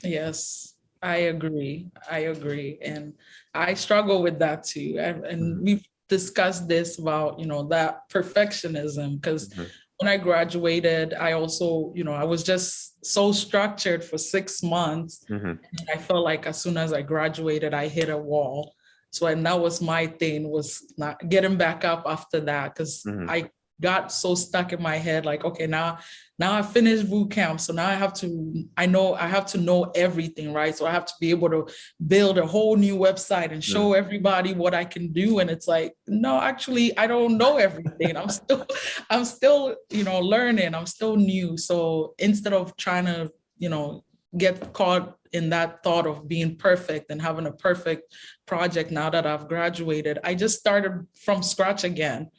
Yes, I agree. And I struggle with that too. And we've discussed this about, that perfectionism, because when I graduated, I also, I was just so structured for 6 months. And I felt like as soon as I graduated, I hit a wall. So, and that was my thing, was not getting back up after that, because I got so stuck in my head, like, okay, now I finished boot camp. So now I have to know everything, right? So I have to be able to build a whole new website and show everybody what I can do. And it's like, no, actually, I don't know everything. I'm still, learning. I'm still new. So instead of trying to, get caught in that thought of being perfect and having a perfect project now that I've graduated, I just started from scratch again.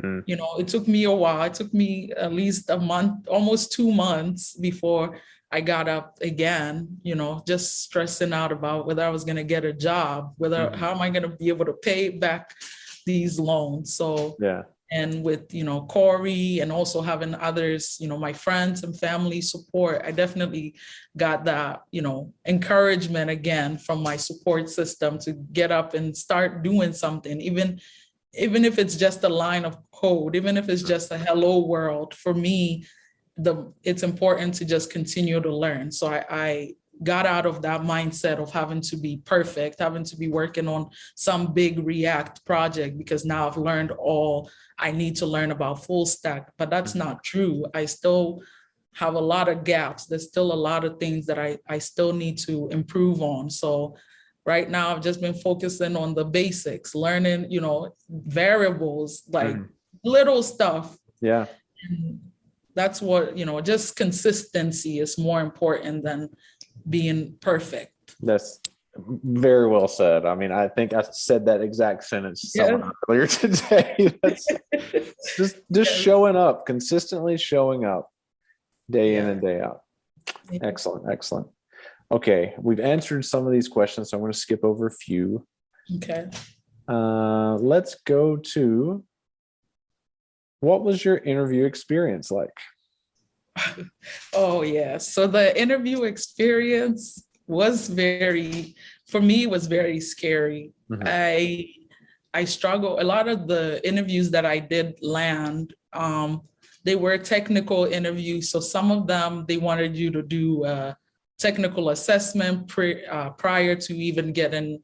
It took me a while. It took me at least a month, almost 2 months before I got up again, just stressing out about whether I was going to get a job, how am I going to be able to pay back these loans? So, and with, Corey and also having others, my friends and family support, I definitely got that, encouragement again from my support system to get up and start doing something, even if it's just a line of code, even if it's just a hello world. For me, it's important to just continue to learn. So I got out of that mindset of having to be perfect, having to be working on some big React project, because now I've learned all I need to learn about full stack. But that's not true. I still have a lot of gaps. There's still a lot of things that I still need to improve on. So right now, I've just been focusing on the basics, learning, variables, like little stuff. Yeah. And that's what, just consistency is more important than being perfect. That's very well said. I mean, I think I said that exact sentence to someone earlier today. That's just showing up, consistently showing up day in and day out. Excellent. Okay, we've answered some of these questions, so I'm going to skip over a few. Okay. Let's go to, what was your interview experience like? Oh, yeah. So the interview experience was very scary. I struggle. A lot of the interviews that I did land, they were technical interviews. So some of them, they wanted you to do technical assessment prior to even getting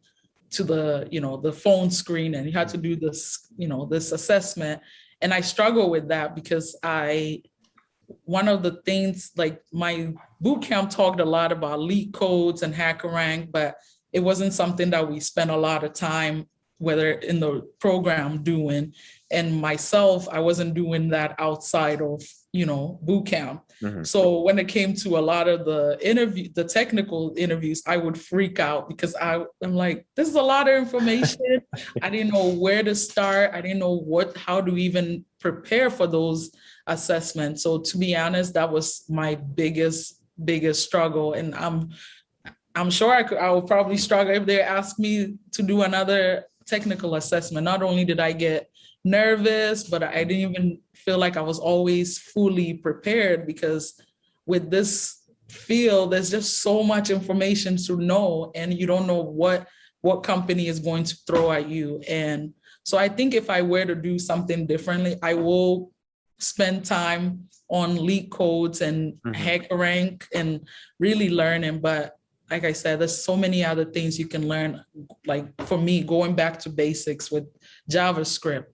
to the phone screen, and you had to do this, this assessment. And I struggle with that because I one of the things, like my boot camp talked a lot about leak codes and HackerRank, but it wasn't something that we spent a lot of time, whether in the program doing. And myself, I wasn't doing that outside of, boot camp. So when it came to a lot of the technical interviews, I would freak out because I'm like, this is a lot of information. I didn't know where to start. I didn't know how to even prepare for those assessments. So to be honest, that was my biggest struggle. And I'm sure I will probably struggle if they ask me to do another technical assessment. Not only did I get nervous, but I didn't even feel like I was always fully prepared, because with this field, there's just so much information to know, and you don't know what company is going to throw at you. And so I think if I were to do something differently, I will spend time on leak codes and HackerRank and really learning. But like I said, there's so many other things you can learn. Like for me, going back to basics with JavaScript,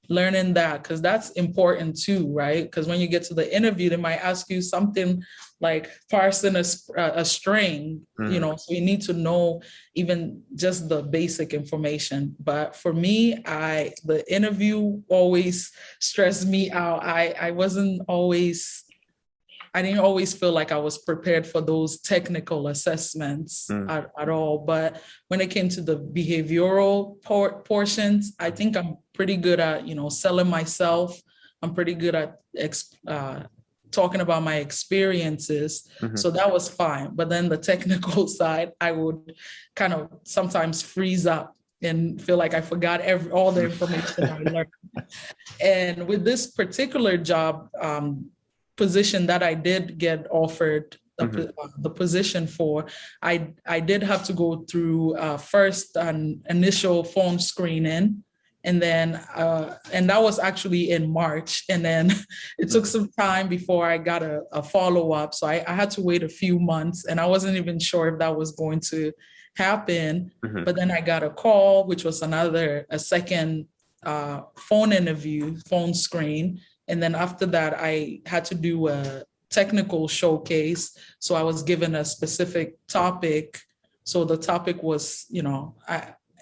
learning that, because that's important too, right? Because when you get to the interview, they might ask you something like parsing a string, so you need to know even just the basic information. But for me, the interview always stressed me out. I didn't always feel like I was prepared for those technical assessments at all. But when it came to the behavioral portions, I think I'm pretty good at, selling myself. I'm pretty good at talking about my experiences. So that was fine. But then the technical side, I would kind of sometimes freeze up and feel like I forgot all the information I learned. And with this particular job, position that I did get offered the position for, I did have to go through first an initial phone screening, and then and that was actually in March, and then it took some time before I got a follow-up. So I had to wait a few months, and I wasn't even sure if that was going to happen. But then I got a call, which was a second phone screen. And then after that, I had to do a technical showcase. So I was given a specific topic. So the topic was, it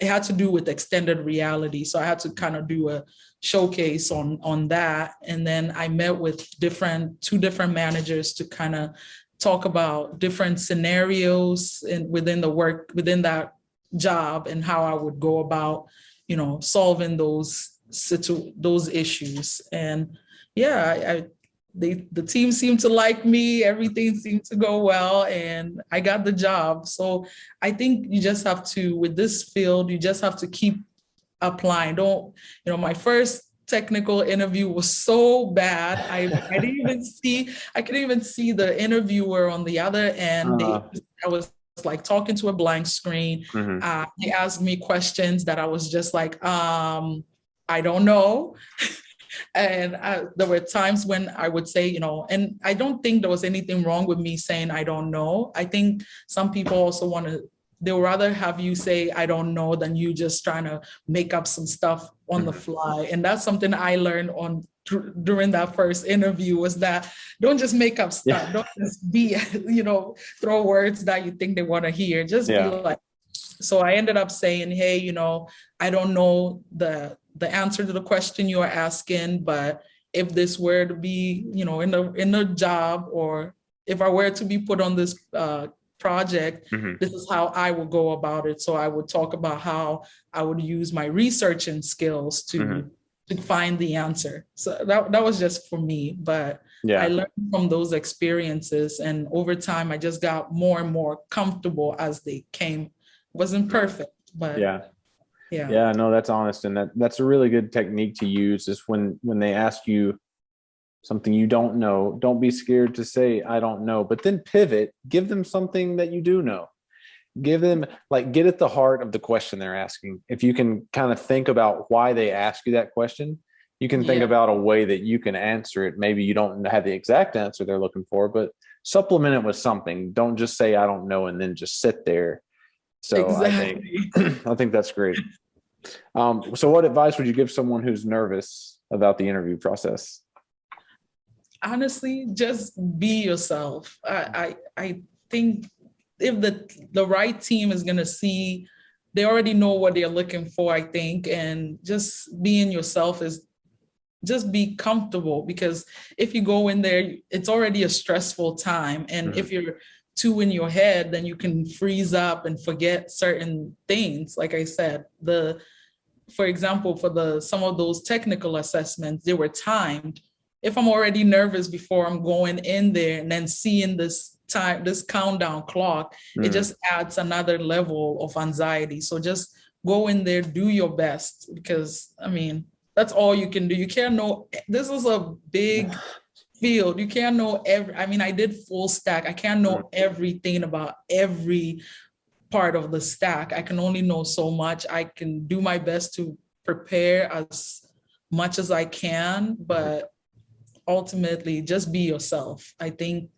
had to do with extended reality. So I had to kind of do a showcase on that. And then I met with two different managers to kind of talk about different scenarios within that job, and how I would go about, solving those issues. And yeah, the team seemed to like me. Everything seemed to go well, and I got the job. So I think you just have to, with this field, you just have to keep applying. My first technical interview was so bad. I couldn't even see the interviewer on the other end. I was like talking to a blank screen. They asked me questions that I was just like, I don't know. And there were times when I would say, and I don't think there was anything wrong with me saying I don't know. I think some people also they'll rather have you say I don't know than you just trying to make up some stuff on the fly. And that's something I learned during that first interview, was that don't just make up stuff. Yeah. Don't just be, throw words that you think they want to hear. Just be like. So I ended up saying, hey, I don't know the answer to the question you are asking, but if this were to be, in a job, or if I were to be put on this project, this is how I would go about it. So I would talk about how I would use my researching skills to find the answer. So that was just for me, but I learned from those experiences, and over time I just got more and more comfortable as they came. Wasn't perfect, but no, that's honest. And that's a really good technique to use, is when they ask you something you don't know, don't be scared to say, I don't know, but then pivot, give them something that you do know. Give them, get at the heart of the question they're asking. If you can kind of think about why they ask you that question, you can think about a way that you can answer it. Maybe you don't have the exact answer they're looking for, but supplement it with something. Don't just say, I don't know, and then just sit there. So exactly. I think that's great. So what advice would you give someone who's nervous about the interview process? honestly, just be yourself. I think if the right team is gonna see, they already know what they're looking for, I think, and just being yourself is just be comfortable, because if you go in there, it's already a stressful time. And if you're too in your head, then you can freeze up and forget certain things. Like I said, for example, for some of those technical assessments, they were timed. If I'm already nervous before I'm going in there and then seeing this countdown clock, it just adds another level of anxiety. So just go in there, do your best, because I mean, that's all you can do. You can't know, this is a big field. You can't know I did full stack. I can't know everything about every part of the stack. I can only know so much. I can do my best to prepare as much as I can, but ultimately just be yourself. I think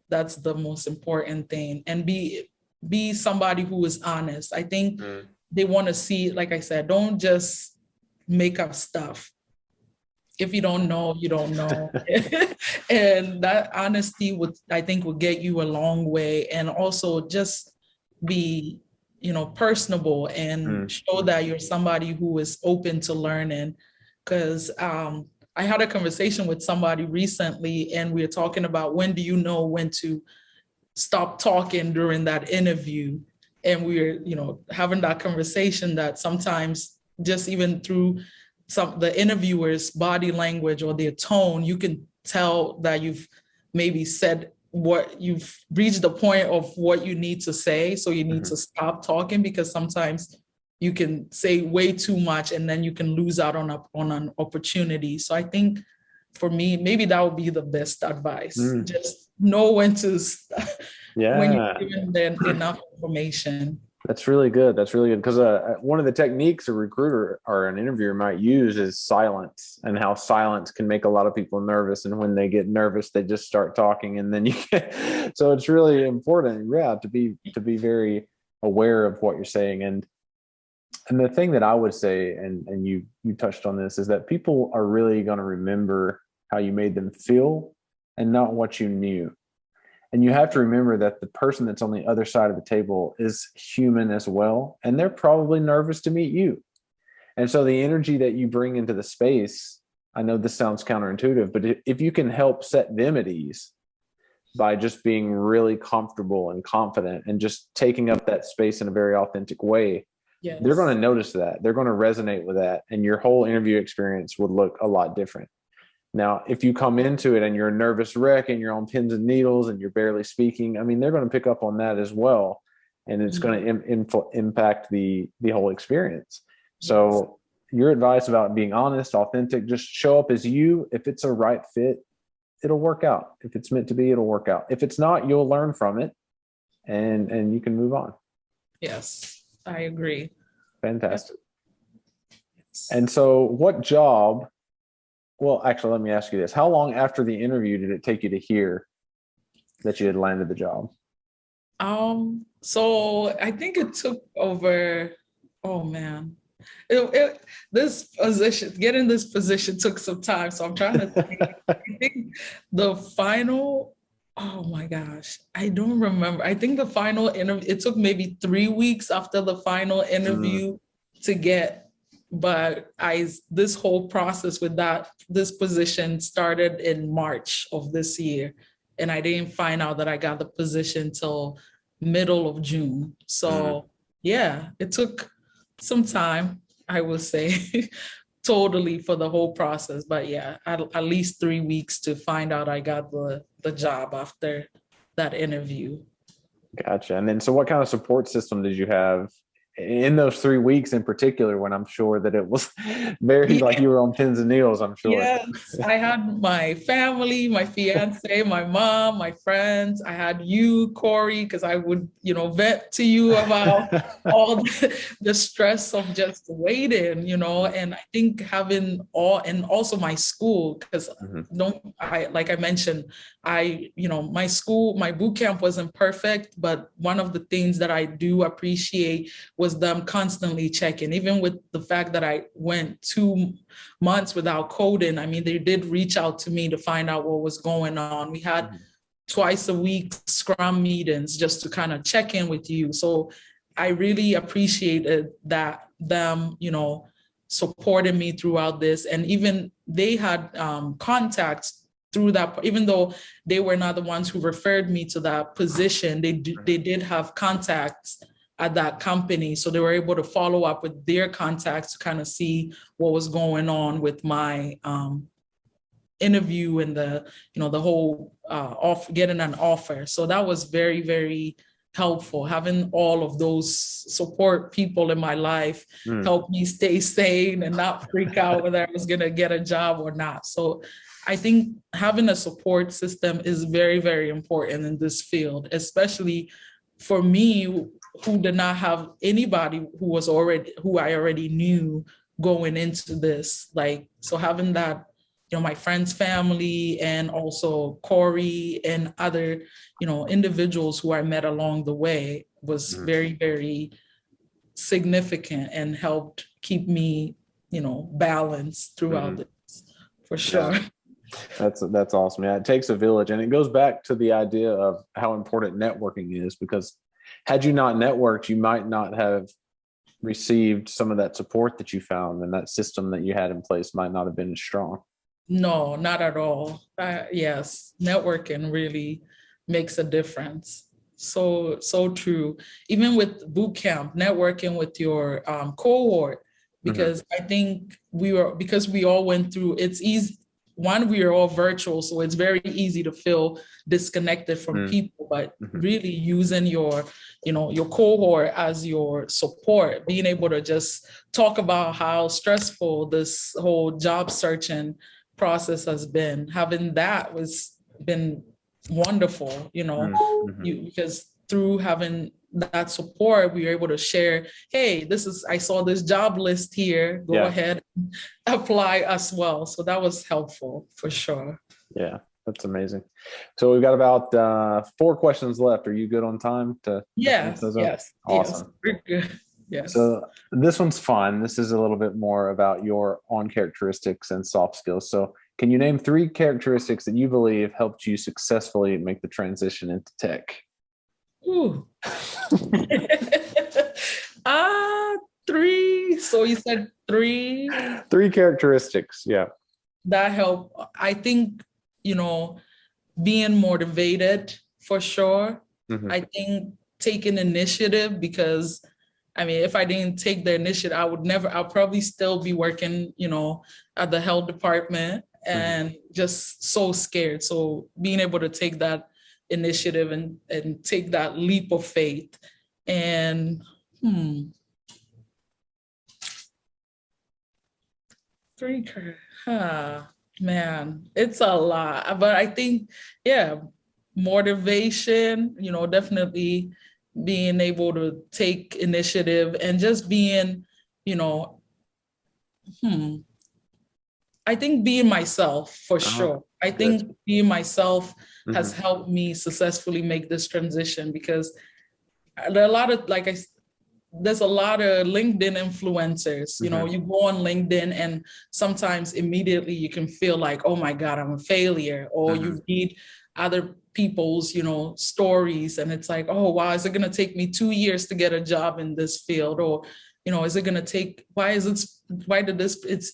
that's the most important thing. And be somebody who is honest. I think they want to see, like I said, don't just make up stuff. If you don't know, you don't know. And that honesty I think would get you a long way. And also just be, personable and show that you're somebody who is open to learning. Because I had a conversation with somebody recently, and we were talking about, when do you know when to stop talking during that interview? And we were, having that conversation that sometimes just even through the interviewer's body language or their tone, you can tell that you've maybe said what you've reached the point of what you need to say. So you need to stop talking, because sometimes you can say way too much and then you can lose out on an opportunity. So I think for me, maybe that would be the best advice. Just know when to when you're given them enough information. That's really good. That's really good. Because one of the techniques a recruiter or an interviewer might use is silence, and how silence can make a lot of people nervous. And when they get nervous, they just start talking, and then you get, so it's really important, to be very aware of what you're saying. And the thing that I would say, and you touched on this, is that people are really going to remember how you made them feel and not what you knew. And you have to remember that the person that's on the other side of the table is human as well. And they're probably nervous to meet you. And so the energy that you bring into the space, I know this sounds counterintuitive, but if you can help set them at ease by just being really comfortable and confident and just taking up that space in a very authentic way, they're going to notice that. They're going to resonate with that. And your whole interview experience would look a lot different. Now, if you come into it and you're a nervous wreck and you're on pins and needles and you're barely speaking, I mean, they're going to pick up on that as well. And it's going to impact the whole experience. So your advice about being honest, authentic, just show up as you. If it's a right fit, it'll work out. If it's meant to be, it'll work out. If it's not, you'll learn from it and you can move on. Yes, I agree. Fantastic. Yes. And so what job, well, actually, let me ask you this. How long after the interview did it take you to hear that you had landed the job? So I think it took over, oh man, this position, getting this position took some time. So I'm trying to think. I think the final, oh my gosh, I don't remember. I think the final interview, it took maybe 3 weeks after the final interview to get. But this whole process with this position started in March of this year. And I didn't find out that I got the position till middle of June. So it took some time, I would say, totally for the whole process. But at least 3 weeks to find out I got the job after that interview. Gotcha. And then, so what kind of support system did you have in those 3 weeks in particular, when I'm sure that it was very like you were on pins and needles, I'm sure? Yes, I had my family, my fiance, my mom, my friends. I had you, Corey, because I would, vent to you about all the stress of just waiting, and I think having and also my school, because like I mentioned, my school, my boot camp wasn't perfect, but one of the things that I do appreciate was was them constantly checking, even with the fact that I went 2 months without coding. I mean, they did reach out to me to find out what was going on. We had twice a week Scrum meetings just to kind of check in with you. So I really appreciated that, them, supporting me throughout this. And even they had contacts through that, even though they were not the ones who referred me to that position, they did have contacts at that company. So they were able to follow up with their contacts to kind of see what was going on with my interview and the whole getting an offer. So that was very, very helpful. Having all of those support people in my life helped me stay sane and not freak out whether I was going to get a job or not. So I think having a support system is very, very important in this field, especially for me, who did not have anybody who I already knew going into this. So having that, my friend's family and also Corey and other, individuals who I met along the way was very, very significant and helped keep me, balanced throughout this, for sure. Yeah. That's awesome. Yeah, it takes a village, and it goes back to the idea of how important networking is, because had you not networked, you might not have received some of that support that you found, and that system that you had in place might not have been as strong. No, not at all. Yes, networking really makes a difference. So true. Even with Bootcamp, networking with your cohort, because I think because we all went through, it's easy. One, we are all virtual, so it's very easy to feel disconnected from people, but really using your cohort as your support, being able to just talk about how stressful this whole job searching process has been. Having that been wonderful, because through having that support, we were able to share, hey, I saw this job list here, go ahead and apply as well. So that was helpful for sure. Yeah, that's amazing. So we've got about 4 questions left. Are you good on time to yes. Awesome. Yes, good. Yes. So this one's fun. This is a little bit more about your own characteristics and soft skills. So can you name 3 characteristics that you believe helped you successfully make the transition into tech? Ooh. 3. So you said 3? 3 characteristics. Yeah. That help. I think, being motivated for sure. I think taking initiative, because if I didn't take the initiative, I'll probably still be working, at the health department and just so scared. So being able to take that initiative and take that leap of faith. And man, it's a lot. But I think, motivation, definitely being able to take initiative and just being, I think being myself for sure. I think being myself has helped me successfully make this transition, because there are a lot of, there's a lot of LinkedIn influencers. You go on LinkedIn and sometimes immediately you can feel like, oh my God, I'm a failure. Or you read other people's, stories, and it's like, oh, wow, is it going to take me 2 years to get a job in this field? Or, is it going to take, it's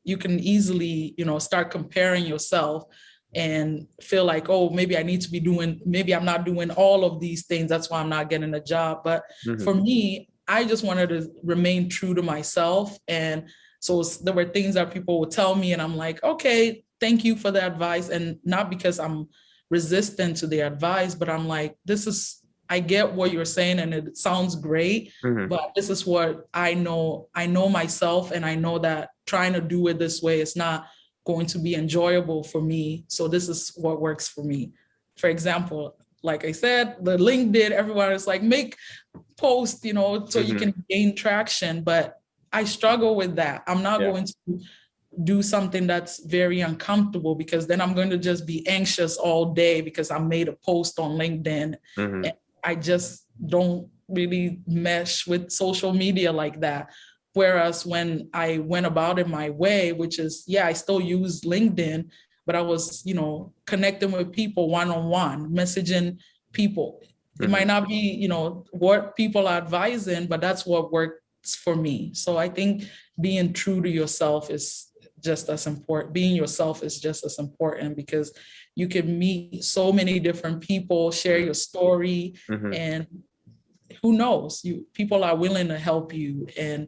you can easily, start comparing yourself and feel like, oh, maybe I'm not doing all of these things. That's why I'm not getting a job. But for me, I just wanted to remain true to myself. And so there were things that people would tell me, and I'm like, okay, thank you for the advice. And not because I'm resistant to the advice, but I'm like, I get what you're saying and it sounds great, but this is what I know. I know myself, and I know that trying to do it this way is not going to be enjoyable for me. So this is what works for me. For example, like I said, the LinkedIn, everyone is like, make posts, so you can gain traction. But I struggle with that. I'm not going to do something that's very uncomfortable, because then I'm going to just be anxious all day because I made a post on LinkedIn. And I just don't really mesh with social media like that. Whereas when I went about it my way, which is, I still use LinkedIn, but I was, connecting with people one-on-one, messaging people. It might not be, what people are advising, but that's what works for me. So I think being true to yourself is just as important. Being yourself is just as important, because you can meet so many different people, share your story, and who knows, people are willing to help you, and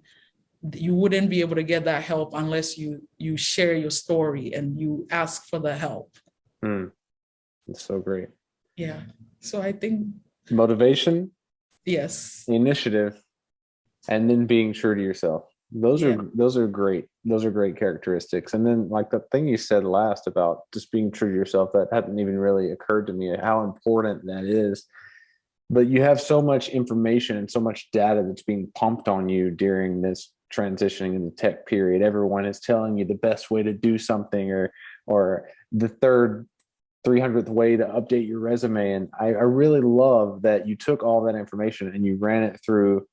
you wouldn't be able to get that help unless you share your story and you ask for the help. That's so great. Yeah. So I think motivation, yes, initiative, and then being true to yourself. Those are great. Those are great characteristics. And then like the thing you said last about just being true to yourself, that hadn't even really occurred to me, how important that is. But you have so much information and so much data that's being pumped on you during this transitioning in the tech period. Everyone is telling you the best way to do something, or the 300th way to update your resume. And I really love that you took all that information and you ran it through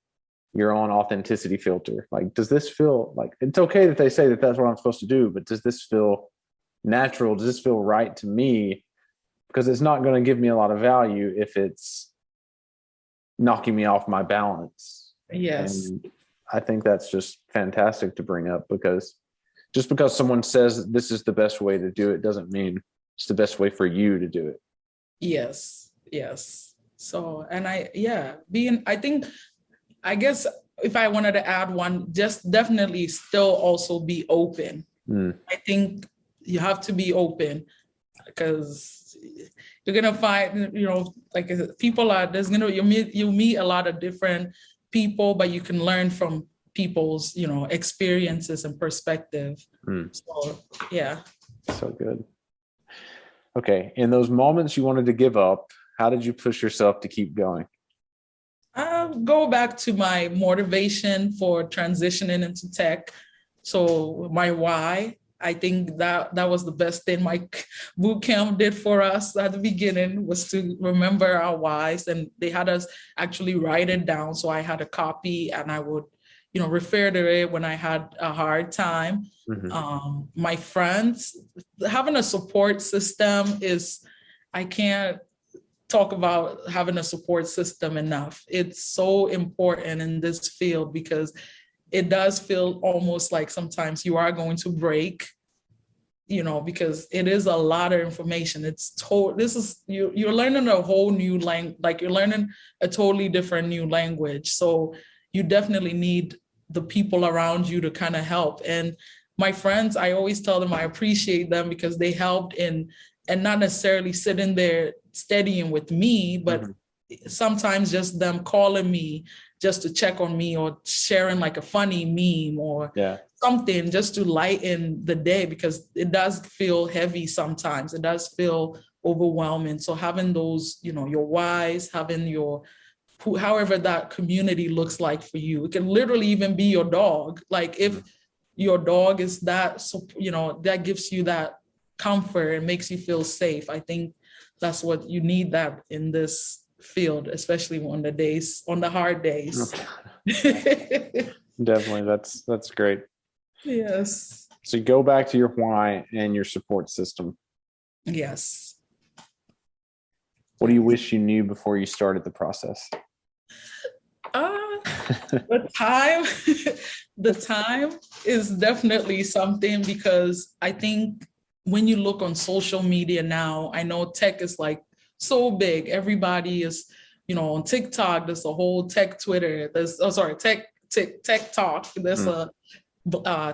your own authenticity filter. Like, does this feel like, it's okay that they say that that's what I'm supposed to do, but does this feel natural? Does this feel right to me? Because it's not going to give me a lot of value if it's knocking me off my balance. Yes. And I think that's just fantastic to bring up, because just because someone says this is the best way to do it doesn't mean it's the best way for you to do it. Yes. So, and I guess if I wanted to add one, just definitely still also be open. I think you have to be open, because you're gonna find, like people are, you meet a lot of different people, but you can learn from people's, experiences and perspective. So yeah. So good. Okay. In those moments you wanted to give up, how did you push yourself to keep going? Go back to my motivation for transitioning into tech. So my why, I think that was the best thing my bootcamp did for us at the beginning, was to remember our whys, and they had us actually write it down. So I had a copy and I would, refer to it when I had a hard time. My friends, having a support system is, I can't talk about having a support system enough. It's so important in this field, because it does feel almost like sometimes you are going to break, because it is a lot of information. You're learning a whole new language, like you're learning a totally different new language. So you definitely need the people around you to kind of help. And my friends, I always tell them I appreciate them, because they helped and not necessarily sitting there studying with me, but sometimes just them calling me just to check on me, or sharing like a funny meme or something just to lighten the day, because it does feel heavy sometimes. It does feel overwhelming. So having those, your whys, having however that community looks like for you. It can literally even be your dog. Like if your dog is that, that gives you that comfort and makes you feel safe. I think that's what you need, that in this field, especially on the hard days. Definitely. That's great. Yes. So you go back to your why and your support system. Yes. What do you wish you knew before you started the process? The time is definitely something, because I think when you look on social media now, I know tech is like so big. Everybody is, on TikTok, there's a whole tech Twitter. Tech Talk. There's a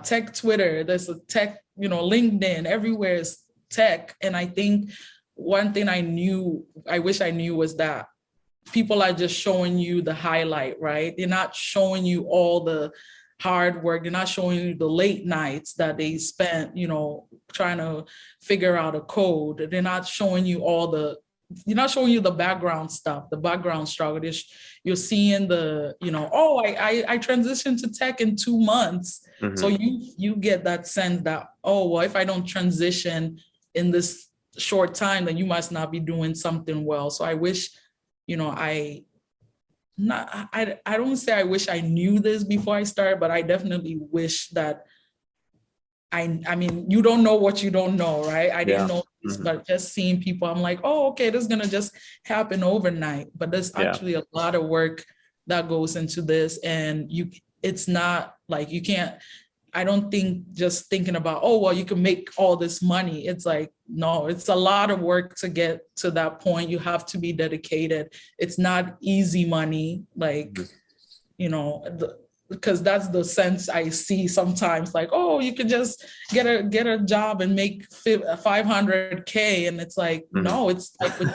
tech Twitter. There's a tech, LinkedIn. Everywhere is tech. And I think one thing I wish I knew was that people are just showing you the highlight, right? They're not showing you all the hard work. They're not showing you the late nights that they spent, trying to figure out a code. They're not showing you the background stuff, the background struggle. You're seeing the, I transitioned to tech in 2 months. So you get that sense that, if I don't transition in this short time, then you must not be doing something well. So I wish, I I don't say I wish I knew this before I started, but I definitely wish that I mean, you don't know what you don't know, right? I didn't know this, but just seeing people, I'm like, oh, okay, this is gonna just happen overnight. But there's actually a lot of work that goes into this, and it's not like you can't. I don't think just thinking about, oh, well, you can make all this money. It's like, no, it's a lot of work to get to that point. You have to be dedicated. It's not easy money, like, because that's the sense I see sometimes, like, oh, you can just get a job and make $500K. And it's like, no, it's like with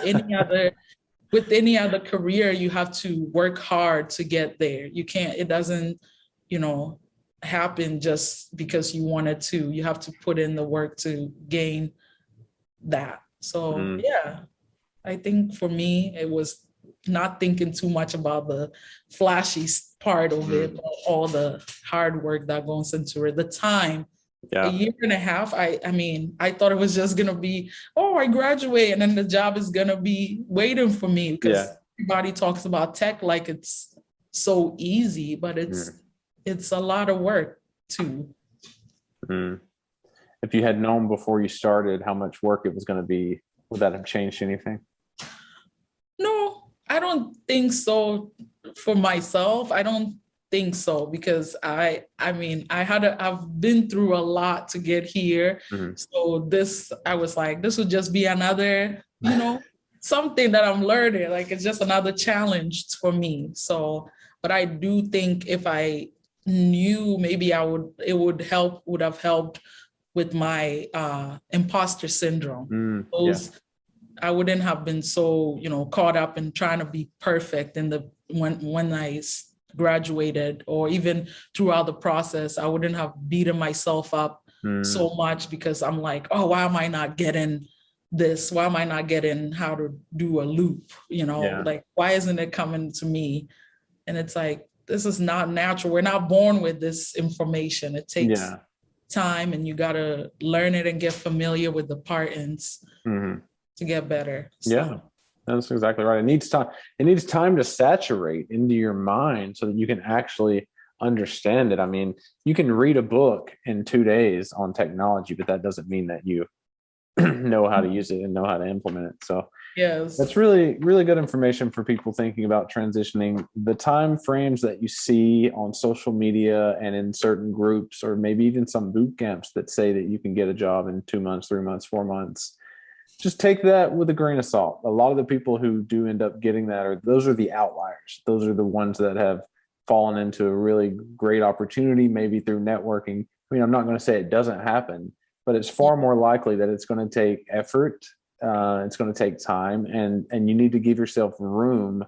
any other career, you have to work hard to get there. It doesn't, happen just because you wanted to. You have to put in the work to gain that. So yeah, I think for me, it was not thinking too much about the flashy part of it, but all the hard work that goes into it. The time, a year and a half, I mean, I thought it was just going to be, oh, I graduate and then the job is going to be waiting for me, because everybody talks about tech like it's so easy, but it's a lot of work too. If you had known before you started how much work it was going to be, would that have changed anything? No, I don't think so. For myself, I don't think so, because I've been through a lot to get here. So I was like, this would just be another, something that I'm learning. Like, it's just another challenge for me. So, but I do think if I knew, maybe it would have helped with my imposter syndrome. I wouldn't have been so, caught up in trying to be perfect when I graduated, or even throughout the process. I wouldn't have beaten myself up so much, because I'm like, oh, why am I not getting this? Why am I not getting how to do a loop? Like, why isn't it coming to me? And it's like, this is not natural. We're not born with this information. It takes time, and you got to learn it and get familiar with the patterns to get better. So. Yeah, that's exactly right. It needs time. It needs time to saturate into your mind so that you can actually understand it. I mean, you can read a book in 2 days on technology, but that doesn't mean that you know how to use it and know how to implement it. So that's really, really good information for people thinking about transitioning. The time frames that you see on social media and in certain groups, or maybe even some boot camps that say that you can get a job in 2 months, 3 months, 4 months, just take that with a grain of salt. A lot of the people who do end up getting that those are the outliers. Those are the ones that have fallen into a really great opportunity, maybe through networking. I mean, I'm not going to say it doesn't happen, but it's far more likely that it's going to take effort. It's going to take time, and you need to give yourself room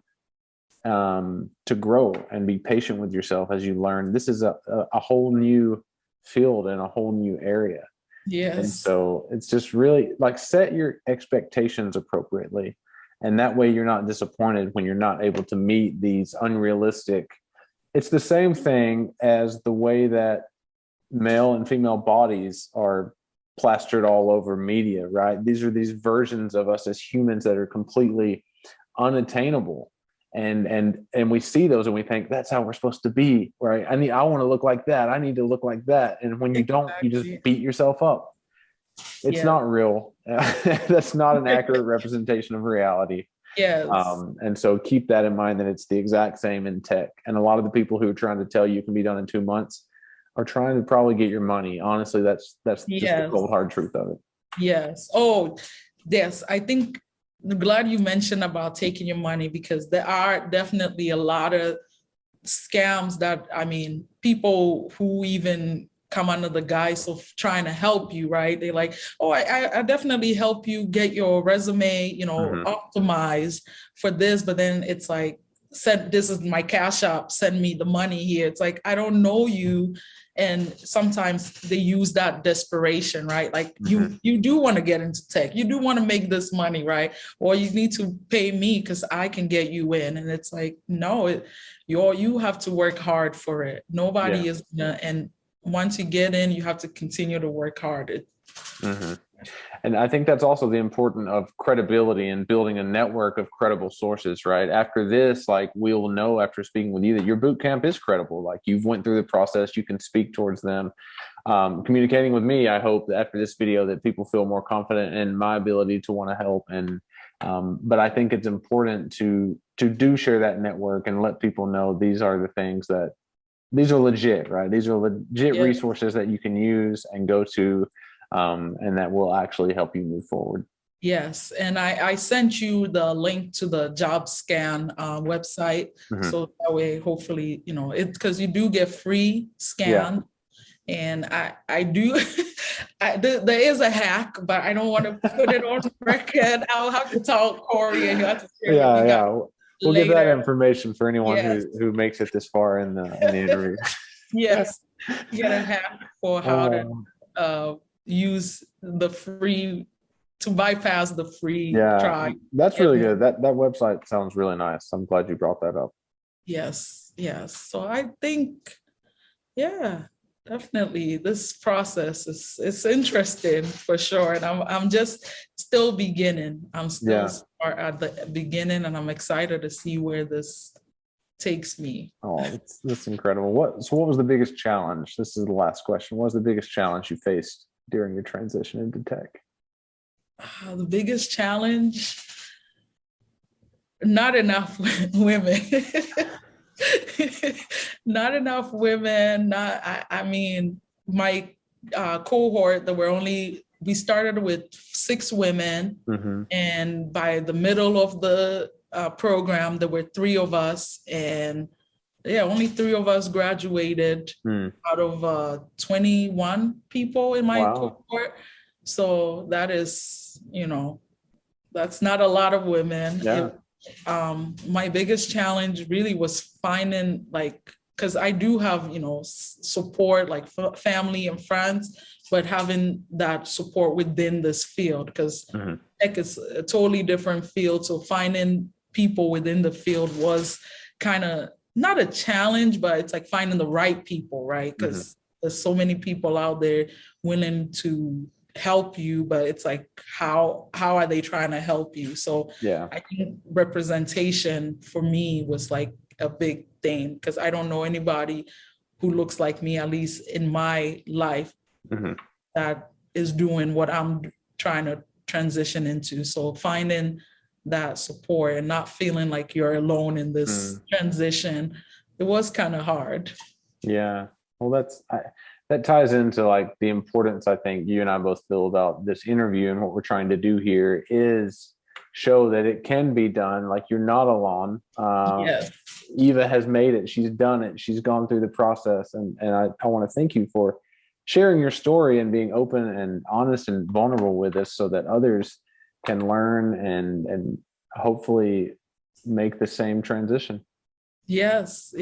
to grow and be patient with yourself as you learn. This is a whole new field and a whole new area. Yes. And so it's just really like, set your expectations appropriately. And that way you're not disappointed when you're not able to meet these unrealistic. It's the same thing as the way that male and female bodies are plastered all over media, right? These are these versions of us as humans that are completely unattainable. And we see those and we think that's how we're supposed to be, right? I want to look like that. I need to look like that. And when you don't, you just beat yourself up. It's not real. That's not an accurate representation of reality. Yes. And so keep that in mind, that it's the exact same in tech. And a lot of the people who are trying to tell you it can be done in 2 months are trying to probably get your money. Honestly, that's just the cold hard truth of it. Yes. Oh, yes. I think I'm glad you mentioned about taking your money, because there are definitely a lot of scams that, I mean, people who even come under the guise of trying to help you, right? They're like, oh, I definitely help you get your resume, optimized for this. But then it's like, this is my cash app, send me the money here. It's like, I don't know you. And sometimes they use that desperation, right? Like you do want to get into tech. You do want to make this money, right? Or you need to pay me because I can get you in. And it's like, no, you have to work hard for it. Nobody is gonna, and once you get in, you have to continue to work hard. And I think that's also the importance of credibility and building a network of credible sources, right? After this, like we'll know after speaking with you that your boot camp is credible. Like you've went through the process, you can speak towards them. Communicating with me, I hope that after this video that people feel more confident in my ability to want to help. And but I think it's important to do share that network and let people know these are the things that these are legit, right? These are legit Yeah. resources that you can use and go to, and that will actually help you move forward. Yes, and I sent you the link to the job scan website. So that way, hopefully, you know, it because you do get free scan. And I do, there is a hack, but I don't want to put it on record. I'll have to tell Corey and you have to share We'll later. get that information for anyone Yes. who makes it this far in the interview. Yes, get a hack for how to use the free, to bypass the free trial. That's really good. That website sounds really nice. I'm glad you brought that up. Yes. So I think, definitely this process is interesting for sure. And I'm just still beginning. I'm still at the beginning, and I'm excited to see where this takes me. Oh, that's incredible. What was the biggest challenge? This is the last question. What was the biggest challenge you faced during your transition into tech? The biggest challenge, not enough women. Not enough women. I mean, my cohort, we started with 6 women, and by the middle of the program, there were 3 of us, and only 3 of us graduated out of 21 people in my cohort. So that is, that's not a lot of women. My biggest challenge really was finding, because I do have, support, like family and friends, but having that support within this field, because tech is a totally different field. So finding people within the field was kind of not a challenge, but it's like finding the right people, right? Because there's so many people out there willing to help you, but it's like, how are they trying to help you? So I think representation for me was like a big thing, because I don't know anybody who looks like me, at least in my life, that is doing what I'm trying to transition into. So finding that support and not feeling like you're alone in this transition, it was kind of hard. Yeah. Well, that ties into like the importance I think you and I both feel about this interview, and what we're trying to do here is show that it can be done. Like you're not alone. Eva has made it. She's done it. She's gone through the process. And I want to thank you for sharing your story and being open and honest and vulnerable with us, so that others can learn and hopefully make the same transition. Yes.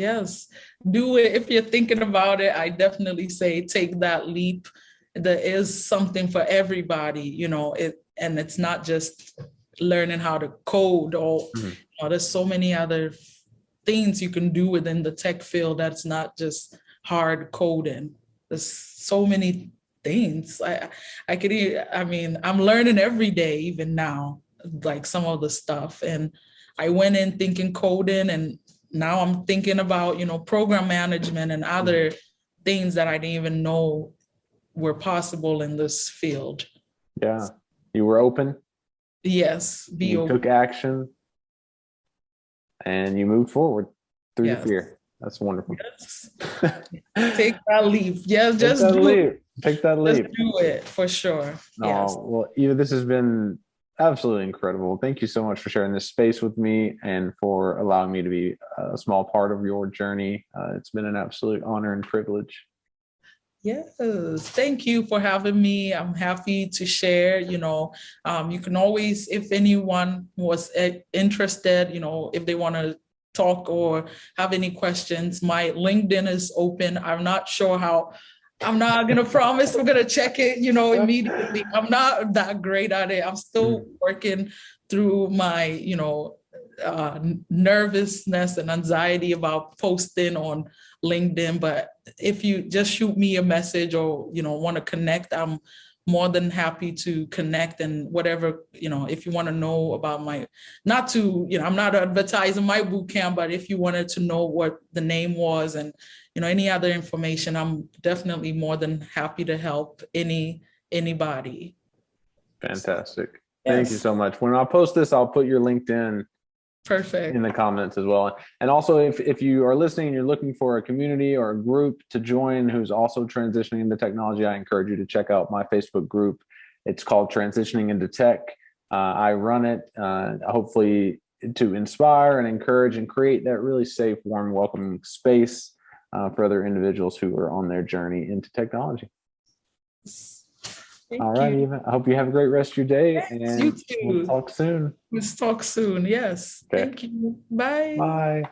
Do it. If you're thinking about it, I definitely say take that leap. There is something for everybody, and it's not just learning how to code, or there's so many other things you can do within the tech field that's not just hard coding. There's so many things. I'm learning every day, even now, like some of the stuff. And I went in thinking coding, and now I'm thinking about, program management and other things that I didn't even know were possible in this field. Yeah. You were open. Yes. You took action and you moved forward through the fear. That's wonderful. Yes. Take that leap. Yes. Take that leap. Just do it for sure. Yes. Well, Eva, this has been absolutely incredible. Thank you so much for sharing this space with me and for allowing me to be a small part of your journey. It's been an absolute honor and privilege. Yes, thank you for having me. I'm happy to share. You can always, if anyone was interested, if they want to talk or have any questions, my LinkedIn is open. I'm not sure how. I'm not going to promise I'm going to check it, immediately. I'm not that great at it. I'm still working through my, nervousness and anxiety about posting on LinkedIn. But if you just shoot me a message or, want to connect, I'm more than happy to connect and whatever, if you want to know about I'm not advertising my boot camp, but if you wanted to know what the name was and, any other information, I'm definitely more than happy to help anybody. Fantastic. Yes. Thank you so much. When I post this, I'll put your LinkedIn Perfect in the comments as well. And also, if you are listening and you're looking for a community or a group to join who's also transitioning into technology, I encourage you to check out my Facebook group. It's called Transitioning into Tech. I run it hopefully to inspire and encourage and create that really safe, warm, welcoming space for other individuals who are on their journey into technology. All right, Eva. I hope you have a great rest of your day. Yes, and you too. we'll talk soon. Let's talk soon. Yes. Okay. Thank you. Bye. Bye.